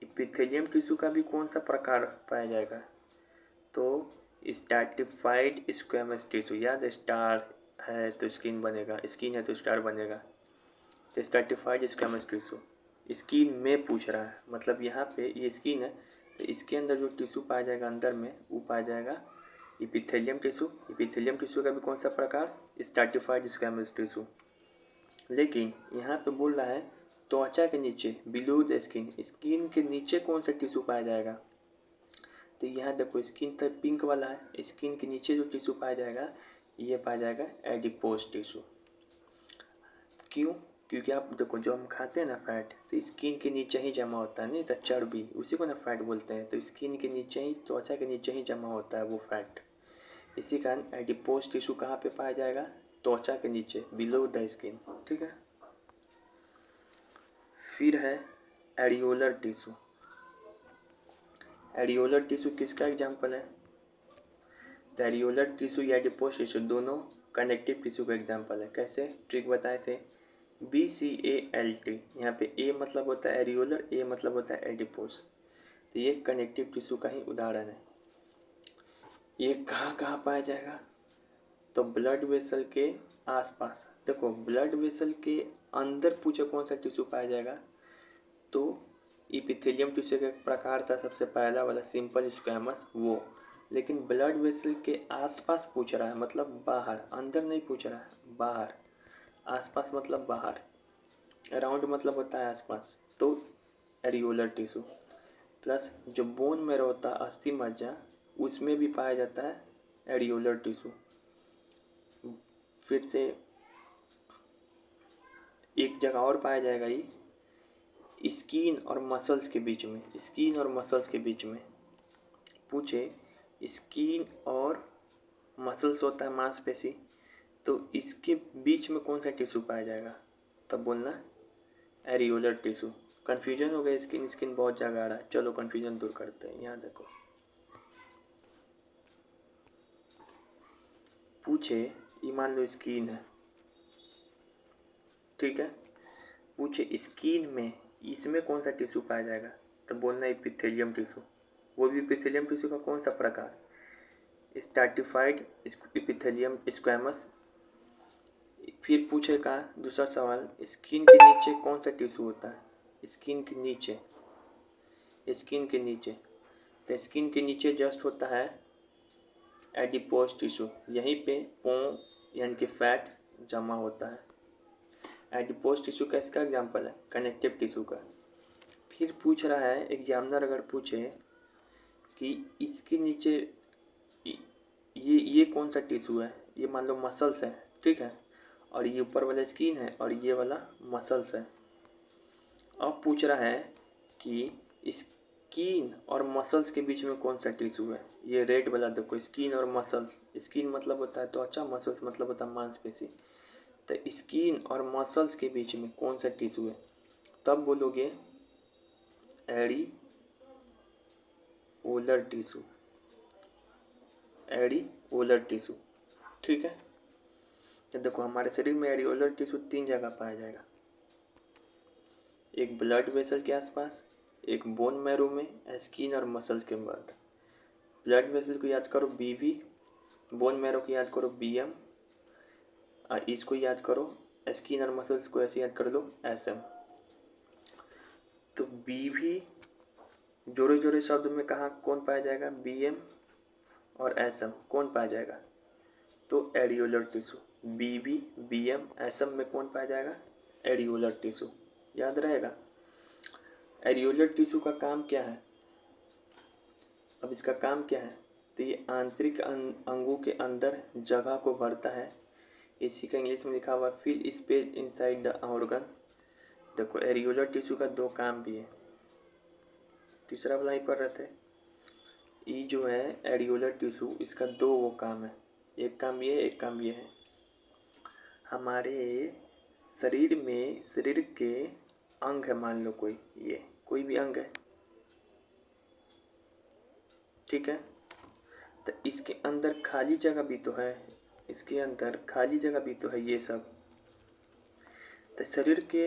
इपिथेलियम टिश्यू का भी कौन सा प्रकार पाया जाएगा, तो स्ट्रैटिफाइड स्क्वैमस टिश्यू। याद है, स्टार है तो स्किन बनेगा, स्किन है तो स्टार बनेगा, तो स्ट्रैटिफाइड स्क्वैमस टिश्यू। स्किन में पूछ रहा है, मतलब यहाँ पे ये स्किन है तो इसके अंदर जो टिश्यू पाया जाएगा अंदर में वो पाया जाएगा इपिथेलियम टिश्यू। इपिथेलियम टिश्यू का भी कौन सा प्रकार, स्ट्रैटिफाइड स्क्वैमस टिश्यू। लेकिन यहाँ पे बोल रहा है त्वचा के नीचे, बिलो द स्किन, स्किन के नीचे कौन सा टिश्यू पाया जाएगा। तो यहाँ देखो स्किन तो पिंक वाला है, स्किन के नीचे जो टिश्यू पाया जाएगा ये पाया जाएगा एडिपोज टिश्यू। क्यों, क्योंकि आप देखो जो हम खाते हैं ना फैट, तो स्किन के नीचे ही जमा होता है, नहीं तो चर्बी, उसी को ना फैट बोलते हैं। तो स्किन के नीचे ही, त्वचा के नीचे ही जमा होता है वो फैट। इसी कारण एडिपोज टिश्यू कहाँ पे पाया जाएगा, त्वचा के नीचे, बिलो द स्किन। ठीक है। फिर है एरियोलर टिश्यू। एरियोलर टिश्यू किसका एग्जाम्पल है, तो एरियोलर टिश्यू या एडिपोज टिश्यू दोनों कनेक्टिव टिश्यू का एग्जाम्पल है। कैसे, ट्रिक बताए थे, BCALT, यहाँ पे ए मतलब होता है एरियोलर, ए मतलब होता है एडिपोज। तो ये कनेक्टिव टिश्यू का ही उदाहरण है। ये कहाँ कहाँ पाया जाएगा, तो ब्लड वेसल के आसपास। देखो ब्लड वेसल के अंदर पूछे कौन सा टिश्यू पाया जाएगा, तो इपिथेलियम टिश्यू का एक प्रकार था सबसे पहला वाला सिंपल स्क्वैमस वो। लेकिन ब्लड वेसल के आसपास पूछ रहा है, मतलब बाहर, अंदर नहीं पूछ रहा है, बाहर। आसपास मतलब बाहर, अराउंड मतलब होता है आसपास, तो एरियोलर टिश्यू। प्लस जो बोन में होता है अस्थि मज्जा, उसमें भी पाया जाता है एरियोलर टिश्यू। फिर से एक जगह और पाया जाएगा ये स्किन और मसल्स के बीच में, स्किन और मसल्स के बीच में पूछे, स्किन और मसल्स होता है मांसपेशी, तो इसके बीच में कौन सा टिश्यू पाया जाएगा, तब बोलना एरियोलर टिश्यू। कन्फ्यूजन हो गया, स्किन स्किन बहुत जगह आ रहा है, चलो कन्फ्यूजन दूर करते हैं। यहाँ देखो पूछे, ये मान लो स्किन है, ठीक है, पूछे स्किन में इसमें कौन सा टिश्यू पाया जाएगा, तो बोलना इपिथेलियम टिश्यू। वो भी इपिथेलियम टिश्यू का कौन सा प्रकार, स्ट्रैटिफाइड इपिथेलियम स्क्वैमस। फिर पूछेगा दूसरा सवाल, स्किन के नीचे कौन सा टिश्यू होता है, स्किन के नीचे, स्किन के नीचे, तो स्किन के नीचे जस्ट होता है एडिपोज टिश्यू, यहीं पे पों यानी कि फैट जमा होता है। एडिपोज टिश्यू का इसका एग्जाम्पल है कनेक्टिव टिश्यू का। फिर पूछ रहा है एग्जामिनर, अगर पूछे कि इसके नीचे ये कौन सा टिश्यू है, ये मान लो मसल्स है, ठीक है, और ये ऊपर वाला स्किन है और ये वाला मसल्स है। अब पूछ रहा है कि स्किन और मसल्स के बीच में कौन सा टिश्यू है, ये रेड वाला देखो, स्किन और मसल्स, स्किन मतलब होता है त्वचा, मसल्स मतलब होता है मांसपेशी। तो स्किन और मसल्स के बीच में कौन सा टिश्यू है, तब बोलोगे एरियोलर टिश्यू, एरियोलर टिश्यू। ठीक है। तो देखो हमारे शरीर में एरियोलर टिश्यू 3 जगह पाया जाएगा, एक ब्लड वेसल के आसपास, एक बोन मैरो में, स्किन और मसल्स के बाद। ब्लड वेसल को याद करो BV, बोन मैरो को याद करो BM, और इसको याद करो, स्किन और मसल्स को ऐसे याद कर लो SM। तो BV जोड़े जोड़े शब्द में कहाँ कौन पाया जाएगा, BM और SM कौन पाया जाएगा, तो areolar tissue. BV BM SM में कौन पाया जाएगा, एरियोलर टिश्यू। याद रहेगा। एरियोलर टिश्यू का काम क्या है, अब इसका काम क्या है, तो ये आंतरिक अंगों के अंदर जगह को भरता है। इसी का इंग्लिश में लिखा हुआ fill space inside the organ. देखो एरियोलर टिश्यू का 2 काम भी है, तीसरा वाला ही पढ़ रहे थे। ये जो है एरियोलर टिश्यू, इसका 2 वो काम है, एक काम ये है, एक काम ये है। हमारे शरीर में, शरीर के अंग है, मान लो कोई, ये कोई भी अंग है, ठीक है, तो इसके अंदर खाली जगह भी तो है, इसके अंदर खाली जगह भी तो है ये सब। तो शरीर के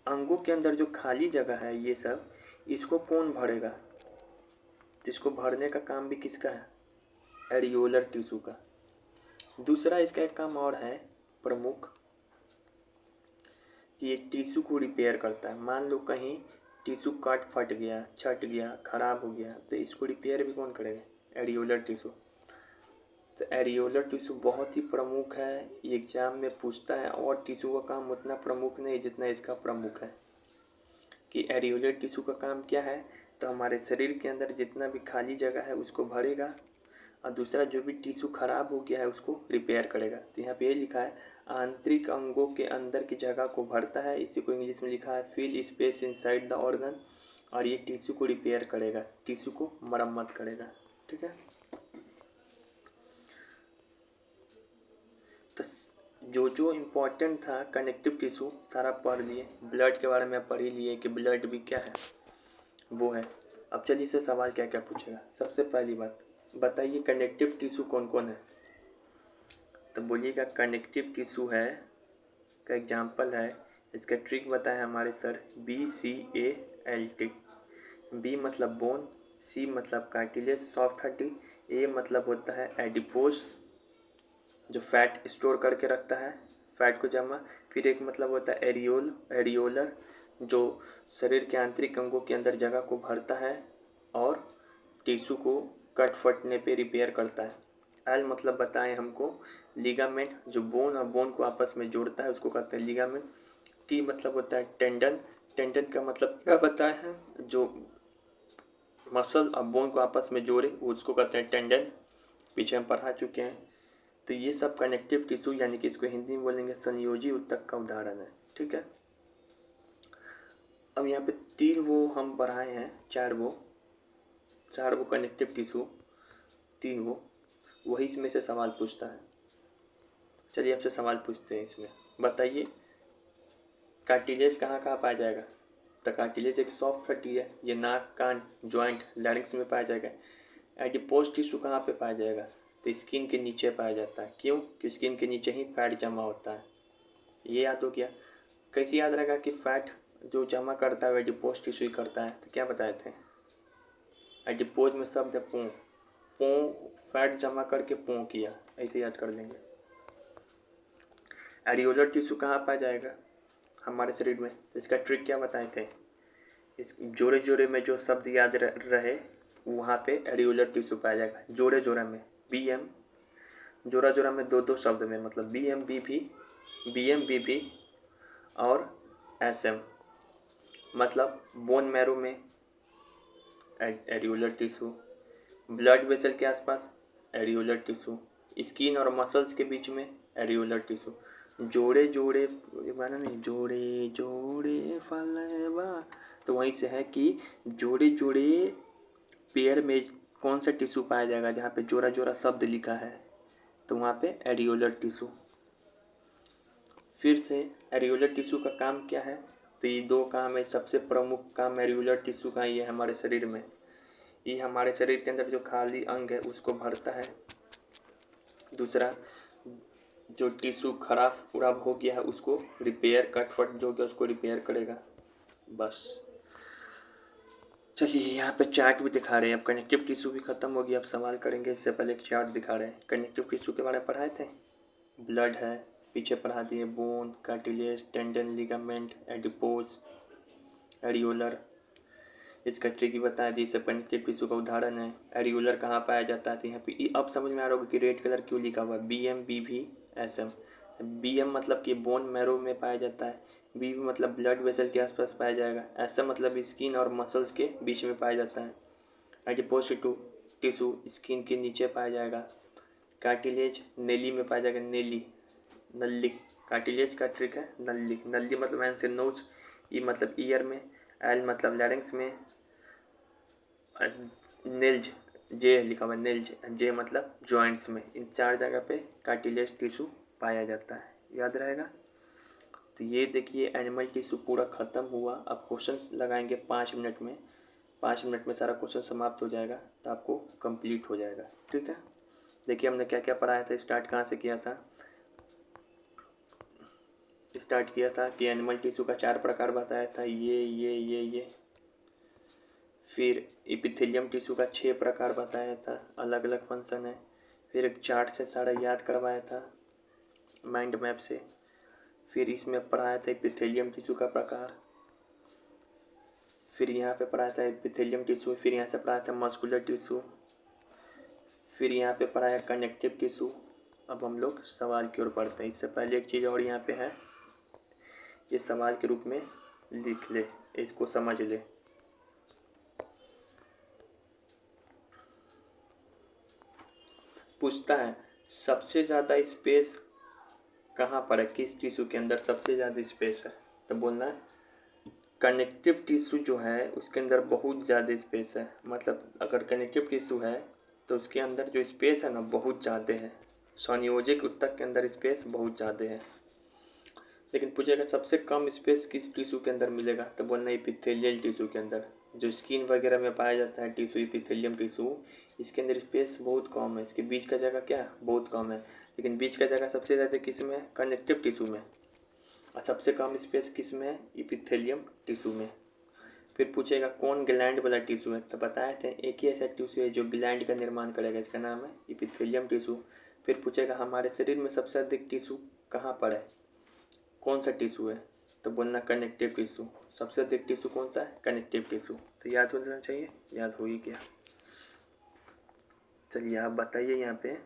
अंगों के अंदर जो खाली जगह है ये सब, इसको कौन भरेगा, जिसको भरने का काम भी किसका है, एरियोलर टिश्यू का। दूसरा इसका एक काम और है प्रमुख, कि ये टिश्यू को रिपेयर करता है। मान लो कहीं टिश्यू कट फट गया, छट गया, खराब हो गया, तो इसको रिपेयर भी कौन करेगा? Areolar tissue. तो एरियोलर टिश्यू बहुत ही प्रमुख है, ये एग्जाम में पूछता है, और टिश्यू का काम उतना प्रमुख नहीं जितना इसका प्रमुख है। कि एरियोलर टिश्यू का काम क्या है? तो हमारे शरीर के अंदर जितना भी खाली जगह है उसको भरेगा, और दूसरा जो भी टिश्यू खराब हो गया है उसको रिपेयर करेगा। तो यहाँ पे ये लिखा है आंतरिक अंगों के अंदर की जगह को भरता है, इसी को इंग्लिश में लिखा है fill space inside the organ. और ये टिश्यू को रिपेयर करेगा, टिश्यू को मरम्मत करेगा। ठीक है, तो जो जो इम्पोर्टेंट था कनेक्टिव टिश्यू सारा पढ़ लिए। ब्लड के बारे में पढ़ ही लिए कि ब्लड भी क्या है, वो है। अब चलिए इससे सवाल क्या क्या पूछेगा। सबसे पहली बात बताइए कनेक्टिव टिश्यू कौन कौन है? तो बोलिएगा कनेक्टिव टिश्यू है का एग्जाम्पल है, इसका ट्रिक बताए हमारे सर, BCALT। बी मतलब बोन, सी मतलब कार्टिलेज सॉफ्ट हड्डी, ए मतलब होता है एडिपोज जो फैट स्टोर करके रखता है, फैट को जमा। फिर एक मतलब होता है एरियोलर जो शरीर के आंतरिक अंगों के अंदर जगह को भरता है और टिश्यू को कट फटने पे रिपेयर करता है। एल मतलब बताएं हमको लिगामेंट जो बोन और बोन को आपस में जोड़ता है उसको कहते हैं लिगामेंट। टी मतलब होता है टेंडन, टेंडन का मतलब क्या बताया है? जो मसल और बोन को आपस में जोड़े उसको कहते हैं टेंडन, पीछे हम पढ़ा चुके हैं। तो ये सब कनेक्टिव टिश्यू यानी कि इसको हिंदी में बोलेंगे संयोजी ऊतक का उदाहरण है। ठीक है, अब यहाँ पे 3 वो हम बढ़ाए हैं, 4 वो कनेक्टिव टिश्यू, 3 वो, वही इसमें से सवाल पूछता है। चलिए आपसे सवाल पूछते हैं इसमें, बताइए कार्टिलेज कहाँ कहाँ पाया जाएगा? तो कार्टिलेज एक सॉफ्ट हड्डी है, ये नाक कान जॉइंट लैरिंक्स में पाया जाएगा। एडिपोज टिश्यू कहाँ पे पाया जाएगा? तो स्किन के नीचे पाया जाता है। क्यों? कि स्किन के नीचे ही फैट जमा होता है। ये याद हो गया। कैसे याद रहेगा कि फैट जो जमा करता है एडिपोज टिश्यू ही करता है? तो क्या बताए थे? एडिपोज में शब्द है पों, पों फैट जमा करके पों किया, ऐसे याद कर लेंगे। एरियोलर टिश्यू कहाँ पाया जाएगा हमारे शरीर में? तो इसका ट्रिक क्या बताए थे? इस जोड़े जोड़े में जो शब्द याद रहे वहाँ पे एरियोलर टिश्यू पाया जाएगा। जोड़े जोड़े में BM, जोड़ा जोड़ा में दो शब्द में, मतलब BM BB और SM, मतलब बोन मैरो में एरियोलर टिश्यू, ब्लड वेसल के आसपास एरियोलर टिश्यू, स्किन और मसल्स के बीच में एरियोलर टिश्यू। जोड़े जोड़े गाना नहीं, जोड़े जोड़े फलवा, तो वहीं से है कि जोड़े जोड़े पेयर में कौन सा टिश्यू पाया जाएगा जहाँ पे जोड़ा जोड़ा शब्द लिखा है? तो वहाँ पे एरियोलर टिश्यू। फिर से एरियोलर टिश्यू का काम क्या है? तो ये 2 काम है, सबसे प्रमुख काम एरियोलर टिश्यू का ये है हमारे शरीर में। ये हमारे शरीर के अंदर जो खाली अंग है उसको भरता है। दूसरा जो टिश्यू खराब उराब हो गया है उसको रिपेयर, कट फट जो गया उसको रिपेयर करेगा। बस चलिए यहाँ पे चार्ट भी दिखा रहे हैं। अब कनेक्टिव टिश्यू भी खत्म हो गया, अब सवाल करेंगे। इससे पहले एक चार्ट दिखा रहे हैं। कनेक्टिव टिश्यू के बारे में पढ़ाए थे, ब्लड है, पीछे पढ़ा दिए bone, cartilage, tendon, ligament, adipose, areolar. इसका ट्रिक भी बताया दी, इससे कनेक्टिव टिश्यू का उदाहरण है। एरियोलर कहाँ पाया जाता है? तो यहाँ पे अब समझ में आ रहा होगा कि रेड कलर क्यों लिखा हुआ है, BM BB SM। BM मतलब कि बोन मैरो में पाया जाता है, BB मतलब ब्लड वेसल के आसपास पाया जाएगा, SM मतलब स्किन और मसल्स के बीच में पाया जाता है, एडिपोज टिश्यू स्किन के नीचे पाया जाएगा, कार्टिलेज नेली में पाया जाएगा, नल्ली। कार्टिलेज का ट्रिक है नल्ली, नल्ली मतलब एन से नोज, ई मतलब ईयर में, एल मतलब लैरिंक्स में, नेल्ज जे लिखा हुआ है, नेल्ज जे मतलब जॉइंट्स में। इन 4 जगह पे कार्टिलेज टिश्यू पाया जाता है, याद रहेगा। तो ये देखिए एनिमल टिश्यू पूरा ख़त्म हुआ। अब क्वेश्चंस लगाएंगे 5 मिनट में, 5 मिनट में सारा क्वेश्चन समाप्त हो जाएगा, तो आपको कंप्लीट हो जाएगा। ठीक है, देखिए हमने क्या क्या पढ़ाया था, स्टार्ट कहाँ से किया था? स्टार्ट किया था कि एनिमल टिश्यू का 4 प्रकार बताया था, ये। फिर एपिथेलियम टिश्यू का 6 प्रकार बताया था, अलग अलग फंक्शन है। फिर एक चार्ट से सारा याद करवाया था, माइंड मैप से। फिर इसमें पढ़ाया था एपिथेलियम टिश्यू का प्रकार, फिर यहाँ पे पढ़ाया था एपिथेलियम टिश्यू, फिर यहाँ से पढ़ाया था मस्कुलर टिश्यू, फिर यहाँ पे पढ़ाया कनेक्टिव टिश्यू। अब हम लोग सवाल की ओर बढ़ते हैं। इससे पहले एक चीज़ और यहाँ पे है, ये सवाल के रूप में लिख ले, इसको समझ ले। पूछता है सबसे ज़्यादा स्पेस कहाँ पर है, किस टिश्यू के अंदर सबसे ज़्यादा स्पेस है, तो बोलना है कनेक्टिव टिश्यू जो है उसके अंदर बहुत ज़्यादा स्पेस है। मतलब अगर कनेक्टिव टिश्यू है तो उसके अंदर जो स्पेस है ना बहुत ज़्यादा है। संयोजक ऊतक के अंदर स्पेस बहुत ज़्यादा है। लेकिन पूछेगा सबसे कम स्पेस किस टिश्यू के अंदर मिलेगा, तो बोलना एपिथेलियल टिश्यू के अंदर। जो स्किन वगैरह में पाया जाता है टिश्यू एपिथेलियम टिश्यू, इसके अंदर स्पेस बहुत कम है, इसके बीच का जगह क्या बहुत कम है। लेकिन बीच का जगह सबसे ज़्यादा किस में है, कनेक्टिव टिश्यू में। और सबसे कम स्पेस किस में है, एपिथेलियम टिश्यू में। फिर पूछेगा कौन ग्लैंड वाला टिश्यू है, तो बताए थे एक ही ऐसा टिश्यू है जो ग्लैंड का निर्माण करेगा, इसका नाम है एपिथेलियम टिश्यू। फिर पूछेगा हमारे शरीर में सबसे अधिक टिश्यू कहाँ पर है, कौन सा टिश्यू है, तो बोलना कनेक्टिव टिश्यू। सबसे अधिक टिश्यू कौन सा है, कनेक्टिव टिश्यू। तो याद हो जाना चाहिए, याद हो ही गया। चलिए आप बताइए यहाँ पे,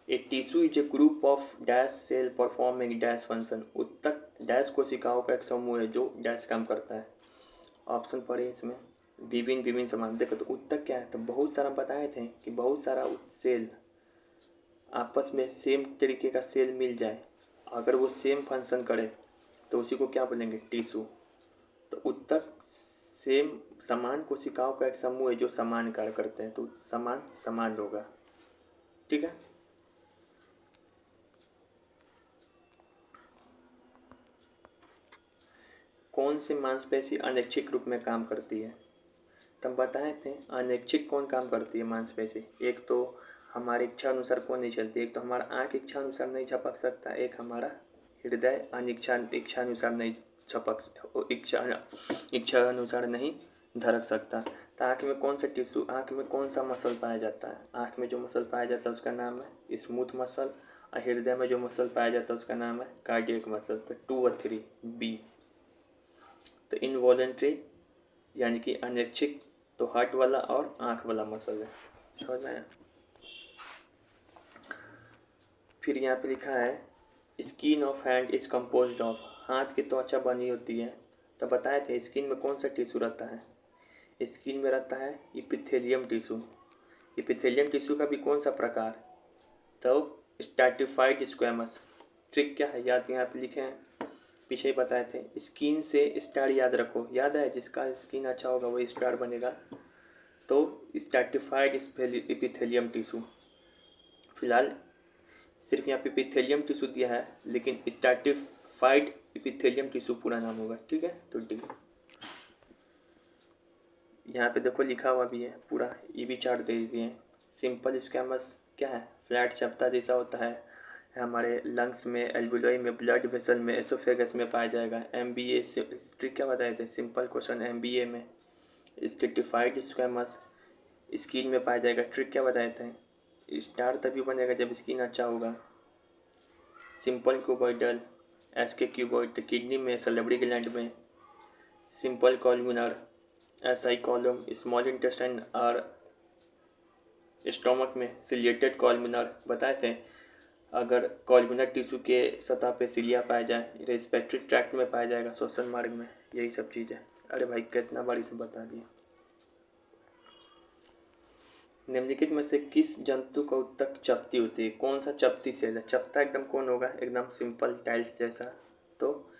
a tissue is a group of dash cell performing dash function. उत्तक डैश कोशिकाओं का एक समूह है जो डैश काम करता है। ऑप्शन पढ़े इसमें, विभिन्न विभिन्न समान। देखो तो उत्तक क्या है, तो बहुत सारा बताए थे कि बहुत सारा सेल आपस में सेम तरीके का सेल मिल जाए, अगर वो सेम फंक्शन करे तो उसी को क्या बोलेंगे, टिश्यू। तो उत्तक सेम समान कोशिकाओं का एक समूह है जो समान कार्य करते हैं, तो समान समान होगा। ठीक है। कौन सी मांसपेशी अनैच्छिक रूप में काम करती है, तब बताए थे अनैच्छिक कौन काम करती है मांसपेशी। एक तो हमारी इच्छा अनुसार कौन नहीं चलती, एक तो हमारा आँख इच्छा अनुसार नहीं झपक सकता, एक हमारा हृदय इच्छा अनुसार नहीं झपक इच्छा अनुसार नहीं धड़क सकता। तो आँख में कौन सा टिश्यू, आँख में कौन सा मसल पाया जाता है, आँख में जो मसल पाया जाता है उसका नाम है स्मूथ मसल, और हृदय में जो मसल पाया जाता है उसका नाम है कार्डियक मसल। तो 2 और 3 बी। तो इनवॉलेंट्री यानी कि अनैच्छिक तो हार्ट वाला और आँख वाला मसल है, समझ में आया। फिर यहाँ पे लिखा है skin of hand is composed of, हाथ की त्वचा बनी होती है। तो बताए थे स्किन में कौन सा टिश्यू रहता है, स्किन में रहता है एपिथेलियम टिश्यू। एपिथेलियम टिश्यू का भी कौन सा प्रकार, तो स्ट्रैटिफाइड स्क्वैमस। ट्रिक क्या है, याद यहाँ पे लिखे हैं, पीछे ही बताए थे। स्किन से स्टार याद रखो, याद है जिसका स्किन अच्छा होगा वो स्टार बनेगा। तो स्ट्रैटिफाइड एपिथेलियम टिश्यू, फिलहाल सिर्फ यहाँ पे एपिथेलियम टिश्यू दिया है, लेकिन स्ट्रैटिफाइड एपिथेलियम टिश्यू पूरा नाम होगा। ठीक है, तो ठीक है। यहाँ पे देखो लिखा हुआ भी है पूरा, ये भी चार्ट दे दिए हैं। सिंपल स्क्वैमस क्या है, फ्लैट चपटा जैसा होता है, हमारे लंग्स में, एल्वुलाई में, ब्लड वेसल में, एसोफेगस में पाया जाएगा। MBA से ट्रिक क्या बताए थे, सिंपल क्वेश्चन MBA में। स्ट्रैटिफाइड स्क्वैमस स्किन में पाया जाएगा, ट्रिक क्या बताए थे, स्टार तभी बनेगा जब स्किन अच्छा होगा। Simple cuboidal SK cuboid kidney में, सलेवरी ग्लैंड में। Simple columnar SI column small intestine और स्टोमक में। सिलिएटेड कॉलमुनर बताए थे अगर कॉलमुनर टिश्यू के सतह पे सिलिया पाया जाए, रेस्पिरेटरी ट्रैक्ट में पाया जाएगा, श्वसन मार्ग में। यही सब चीज़ है। अरे भाई कितना बारी से बता दिया। निम्नलिखित में से किस जंतु का उत्तक चपटी होती है, कौन सा चपटी सेल है, चपटा एकदम कौन होगा, एकदम सिंपल टाइल्स जैसा, तो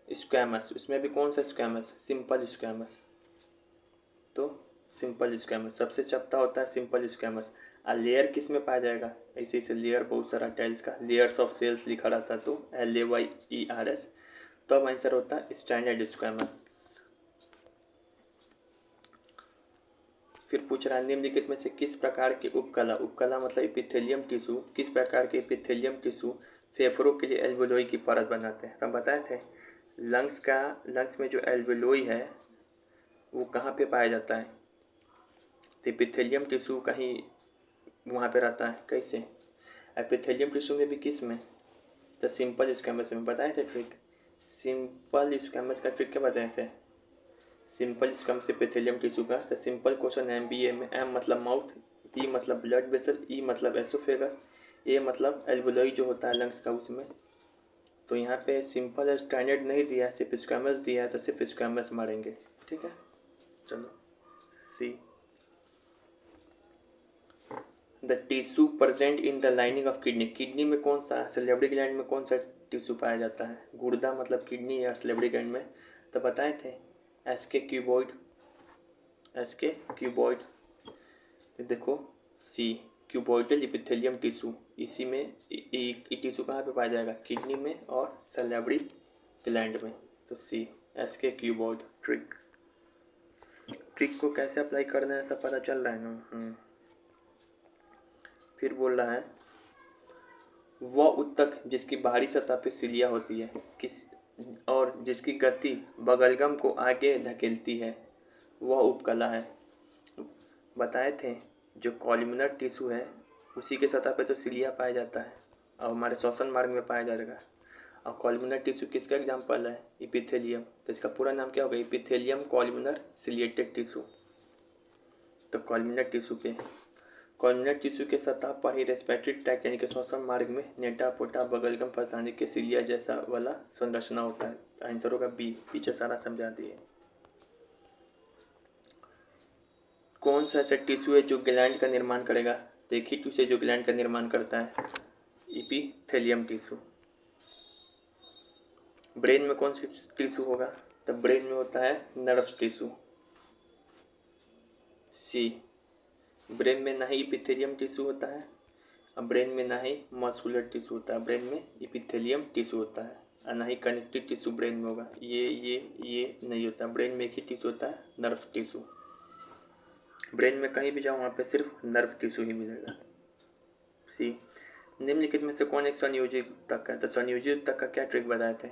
स्क्वैमस। उसमें भी कौन सा स्क्वैमस, सिंपल स्क्वैमस। तो सिंपल स्क्वैमस सबसे चपटा होता है, सिंपल स्क्वैमस। और लेयर किस में पाया जाएगा, ऐसे ऐसे लेयर बहुत सारा टाइल्स का, लेयर्स ऑफ सेल्स लिखा रहता तो LAYERS। तो अब आंसर होता है स्टैंडर्ड स्क्वैमस। फिर पूछ रहा है निम्नलिखित में से किस प्रकार की उपकला, उपकला मतलब एपिथेलियम टिश्यू, किस प्रकार के एपिथेलियम टिश्यू फेफड़ों के लिए एल्वुलोई की परत बनाते हैं। तब बताए थे लंग्स में जो एल्वुलोई है वो कहाँ पे पाया जाता है, तो एपिथेलियम टिश्यू कहीं वहाँ पे रहता है। कैसे, एपिथेलियम टिश्यू में भी किस में, तो सिंपल स्क्वैमस में बताए थे ट्रिक। सिंपल स्क्वैमस का ट्रिक क्या बताए थे? सिंपल स्क्वैमस एपिथेलियम टिश्यू का। तो सिंपल क्वेश्चन MBA में M मतलब माउथ, B मतलब ब्लड वेसल, E मतलब एसोफेगस, A मतलब एल्वुलाई जो होता है लंग्स का उसमें। तो यहाँ पे सिंपल स्टैंडर्ड नहीं दिया है, सिर्फ स्क्वैमस दिया है, तो सिर्फ स्क्वैमस मारेंगे। ठीक है, चलो C। The tissue present in the lining of kidney. Kidney में कौन सा, सलेवरी ग्लैंड में कौन सा टिश्यू पाया जाता है? गुर्दा मतलब किडनी या सलेवरी ग्लैंड में? तो बताए थे एसके क्यूबॉइड, एसके क्यूबॉइड। तो देखो सी क्यूबॉइडल इपिथेलियम टिश्यू, इसी में टिश्यू कहाँ पे पाया जाएगा? किडनी में और सलेवरी ग्लैंड में। तो सी एसके क्यूबॉइड। ट्रिक, ट्रिक को कैसे अप्लाई करना है सब पता चल रहा है ना? फिर बोल रहा है वह उत्तक जिसकी बाहरी सतह पे सिलिया होती है किस और जिसकी गति बगलगम को आगे धकेलती है, वह उपकला है। बताए थे जो कॉलमनर टिश्यू है उसी के सतह पे तो सिलिया पाया जाता है और हमारे श्वसन मार्ग में पाया जाएगा। और कॉलमनर टिश्यू किसका एग्जाम्पल है? इपिथेलियम। तो इसका पूरा नाम क्या होगा? Epithelium columnar ciliated tissue. तो कॉलमनर टिश्यू पे, कॉलमनर टिश्यू के सतह पर ही रेस्पिरेटरी ट्रैक्ट यानी कि श्वसन मार्ग में नेटा पोटा बगलगम फंसाने के सिलिया जैसा वाला संरचना होता है। आंसर होगा बी। पीछे सारा समझा दिए। कौन सा ऐसा टिश्यू है जो ग्लैंड का निर्माण करेगा? देखिए टिश्यू जो ग्लैंड का निर्माण करता है, इपिथेलियम टिश्यू। ब्रेन में कौन सी टिश्यू होगा? तो ब्रेन में होता है नर्व टिश्यू। सी ब्रेन में ना ही इपिथेलियम टिश्यू होता है और ब्रेन में ना ही मस्कुलर टिश्यू होता है, ब्रेन में इपिथेलियम टिश्यू होता है और ना ही कनेक्टिव टिश्यू ब्रेन में होगा। ये नहीं होता, ब्रेन में एक ही टिश्यू होता है, नर्व टिश्यू। ब्रेन में कहीं भी जाओ वहाँ पे सिर्फ नर्व टिश्यू ही मिलेगा। सी निम्नलिखित में से कौन एक संयोजी ऊतक है? तो संयोजी ऊतक का क्या ट्रिक बताए थे?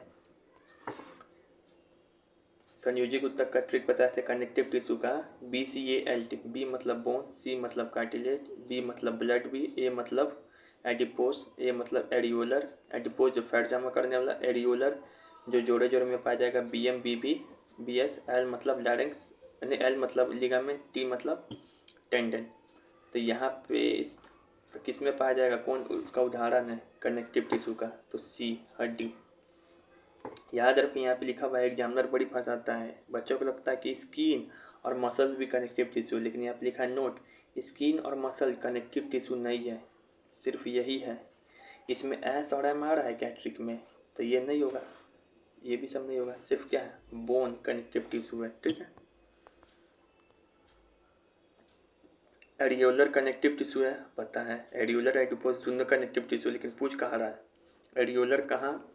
संयोजी ऊतक का ट्रिक बताए थे कनेक्टिव टिश्यू का BCALT। बी मतलब बोन, सी मतलब कार्टिलेज, बी मतलब ब्लड, बी ए मतलब एडिपोस, ए मतलब एडियोलर, एडिपोस जो फैट जमा करने वाला, एडियोलर जो जोड़े जोड़े में पाया जाएगा, BM BB BS, एल मतलब लैरिंक्स यानी एल मतलब लिगामेंट, टी मतलब टेंडन। तो यहाँ पे तो किस में पाया जाएगा? कौन उसका उदाहरण है कनेक्टिव टिश्यू का? तो सी हड्डी। याद रखिए यहाँ पे लिखा हुआ है, एग्जामिनर बड़ी फंसाता है, बच्चों को लगता है कि स्किन और मसल्स भी कनेक्टिव टिश्यू, लेकिन यहाँ पे लिखा है नोट, स्किन और मसल कनेक्टिव टिश्यू नहीं है, सिर्फ यही है। इसमें एस और एम आ रहा है क्या ट्रिक में? तो ये नहीं होगा, ये भी सब नहीं होगा, सिर्फ क्या है? बोन कनेक्टिव टिश्यू है। ठीक है, एडियोलर कनेक्टिव टिश्यू है, पता है एडियोलर एडिपोज दोनों कनेक्टिव टिश्यू, लेकिन पूछ कहाँ रहा है? एडियोलर कहाँ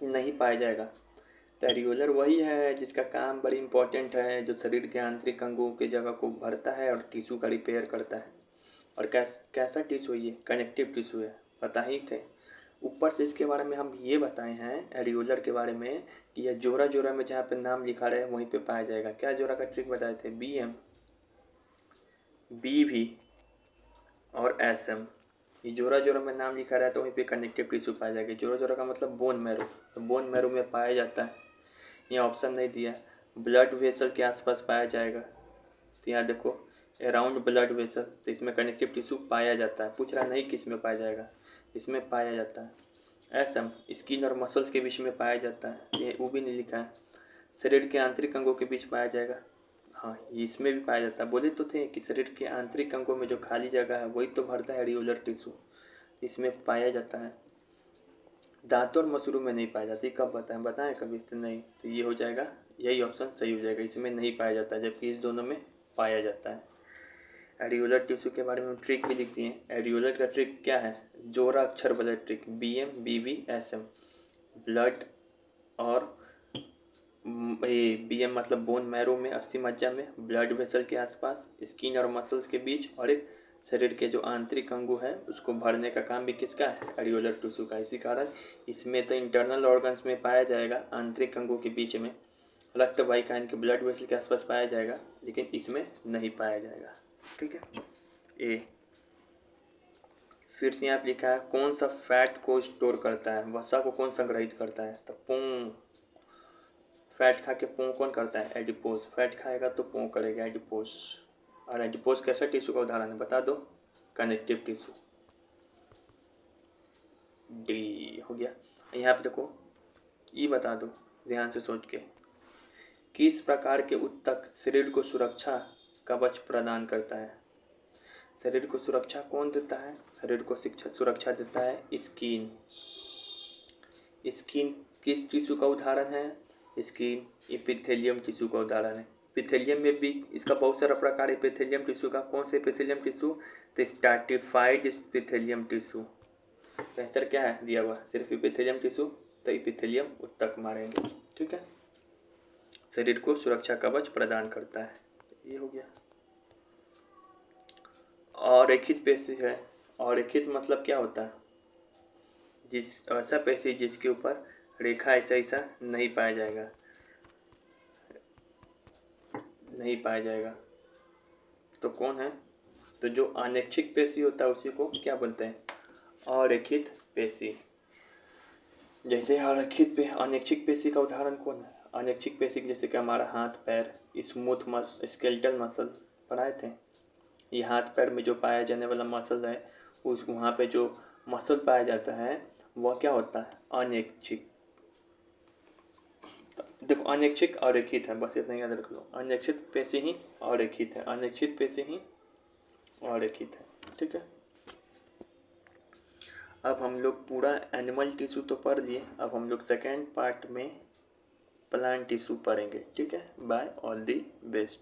नहीं पाया जाएगा? तो एडियोलर वही है जिसका काम बड़ी इंपॉर्टेंट है, जो शरीर के आंतरिक अंगों के जगह को भरता है और टिश्यू का रिपेयर करता है। और कैसा टिश्यू है ये? कनेक्टिव टिश्यू है, पता ही थे। ऊपर से इसके बारे में हम ये बताए हैं एडियोलर के बारे में कि यह जोड़ा जोड़ा में जहाँ पे नाम लिखा रहे वहीं पे पाया जाएगा। क्या जोड़ा का ट्रिक बताए थे? BM BV और SM, ये जोड़ा जोड़ा में नाम लिखा रहा है तो वहीं पे कनेक्टिव टिश्यू पाया जाएगा। जोड़ा जोड़ा का मतलब बोन मैरो, तो बोन मैरो में पाया जाता है। यहाँ ऑप्शन नहीं दिया, ब्लड वेसल के आसपास पाया जाएगा। तो यहाँ देखो अराउंड ब्लड वेसल, तो इसमें कनेक्टिव टिश्यू पाया जाता है। पूछ रहा नहीं किस में पाया जाएगा, इसमें पाया जाता है। SM स्किन और मसल्स के बीच में पाया जाता है, ये वो भी नहीं लिखा है। शरीर के आंतरिक अंगों के बीच पाया जाएगा, हाँ इसमें भी पाया जाता है। बोले तो थे कि शरीर के आंतरिक अंगों में जो खाली जगह है वही तो भरता है एडियोलर टिश्यू, इसमें पाया जाता है। दांतों और मसूड़ों में नहीं पाया जाती, कब बताएं? बताएं कभी तो नहीं, तो ये हो जाएगा, यही ऑप्शन सही हो जाएगा, इसमें नहीं पाया जाता है जबकि इस दोनों में पाया जाता है। एडियोलर टिश्यू के बारे में ट्रिक भी लिखती हैं। एडियोलर का ट्रिक क्या है? जोड़ा अक्षर वाला trick, BM BV SM। Blood और ये BM मतलब बोन मैरो में, अस्थि मज्जा में, ब्लड वेसल के आसपास, स्किन और मसल्स के बीच, और एक शरीर के जो आंतरिक अंगों है उसको भरने का काम भी किसका है? एडियोलर टिश्यू का। इसी कारण इसमें तो इंटरनल ऑर्गन्स में पाया जाएगा, आंतरिक अंगों के बीच में, रक्त वाहिका इनके ब्लड वेसल के आसपास पाया जाएगा, लेकिन इसमें नहीं पाया जाएगा। ठीक है, ए। फिर से यहाँ पे लिखा है कौन सा फैट को स्टोर करता है, वसा को कौन संग्रहित करता है, तो पूं। फैट खा के पूं कौन करता है, एडिपोज। फैट खाएगा तो पूं करेगा, एडिपोज। और एडिपोज कैसा टिश्यू का उदाहरण है बता दो, कनेक्टिव टिश्यू। डी हो गया। यहाँ पे देखो ये बता दो ध्यान से सोच के, किस प्रकार के ऊतक शरीर को सुरक्षा कवच प्रदान करता है। शरीर को सुरक्षा कौन देता है, शरीर को सुरक्षा देता है स्किन। स्किन किस टिश्यू का उदाहरण है, स्किन एपिथेलियम टिश्यू का उदाहरण है। एपिथेलियम में भी इसका बहुत सारा प्रकार है एपिथेलियम टिश्यू का। कौन से एपिथेलियम टिश्यू, तो स्ट्रैटिफाइड एपिथेलियम टिश्यू। तो आंसर क्या है दिया हुआ, सिर्फ एपिथेलियम टिश्यू, तो एपिथेलियम ऊतक मारेंगे। ठीक है, शरीर को सुरक्षा कवच प्रदान करता है, ये हो गया। अरेखित पेशी है, अरेखित मतलब क्या होता है, जिस ऐसा पेशी जिसके ऊपर रेखा ऐसा ऐसा नहीं पाया जाएगा, नहीं पाया जाएगा, तो कौन है, तो जो अनैच्छिक पेशी होता है उसी को क्या बोलते हैं, अरेखित पेशी। जैसे अनैच्छिक पेशी का उदाहरण कौन है, अनैच्छिक पेशी जैसे कि हमारा हाथ पैर, स्मूथ स्केलेटल मसल पढ़ाए थे। ये हाथ पैर में जो पाया जाने वाला मसल है, उस वहाँ पे जो मसल पाया जाता है वह क्या होता है, अनैच्छिक। देखो अनैच्छिक और रेखित है, बस इतना याद रख लो, अनैच्छिक पेशी ही और रेखित है, अनैच्छिक पेशी ही और रेखित है। ठीक है, अब हम लोग पूरा एनिमल टिश्यू तो पढ़ लिए, अब हम लोग सेकेंड पार्ट में प्लांट टिश्यू पढ़ेंगे। ठीक है, बाय, ऑल दी बेस्ट।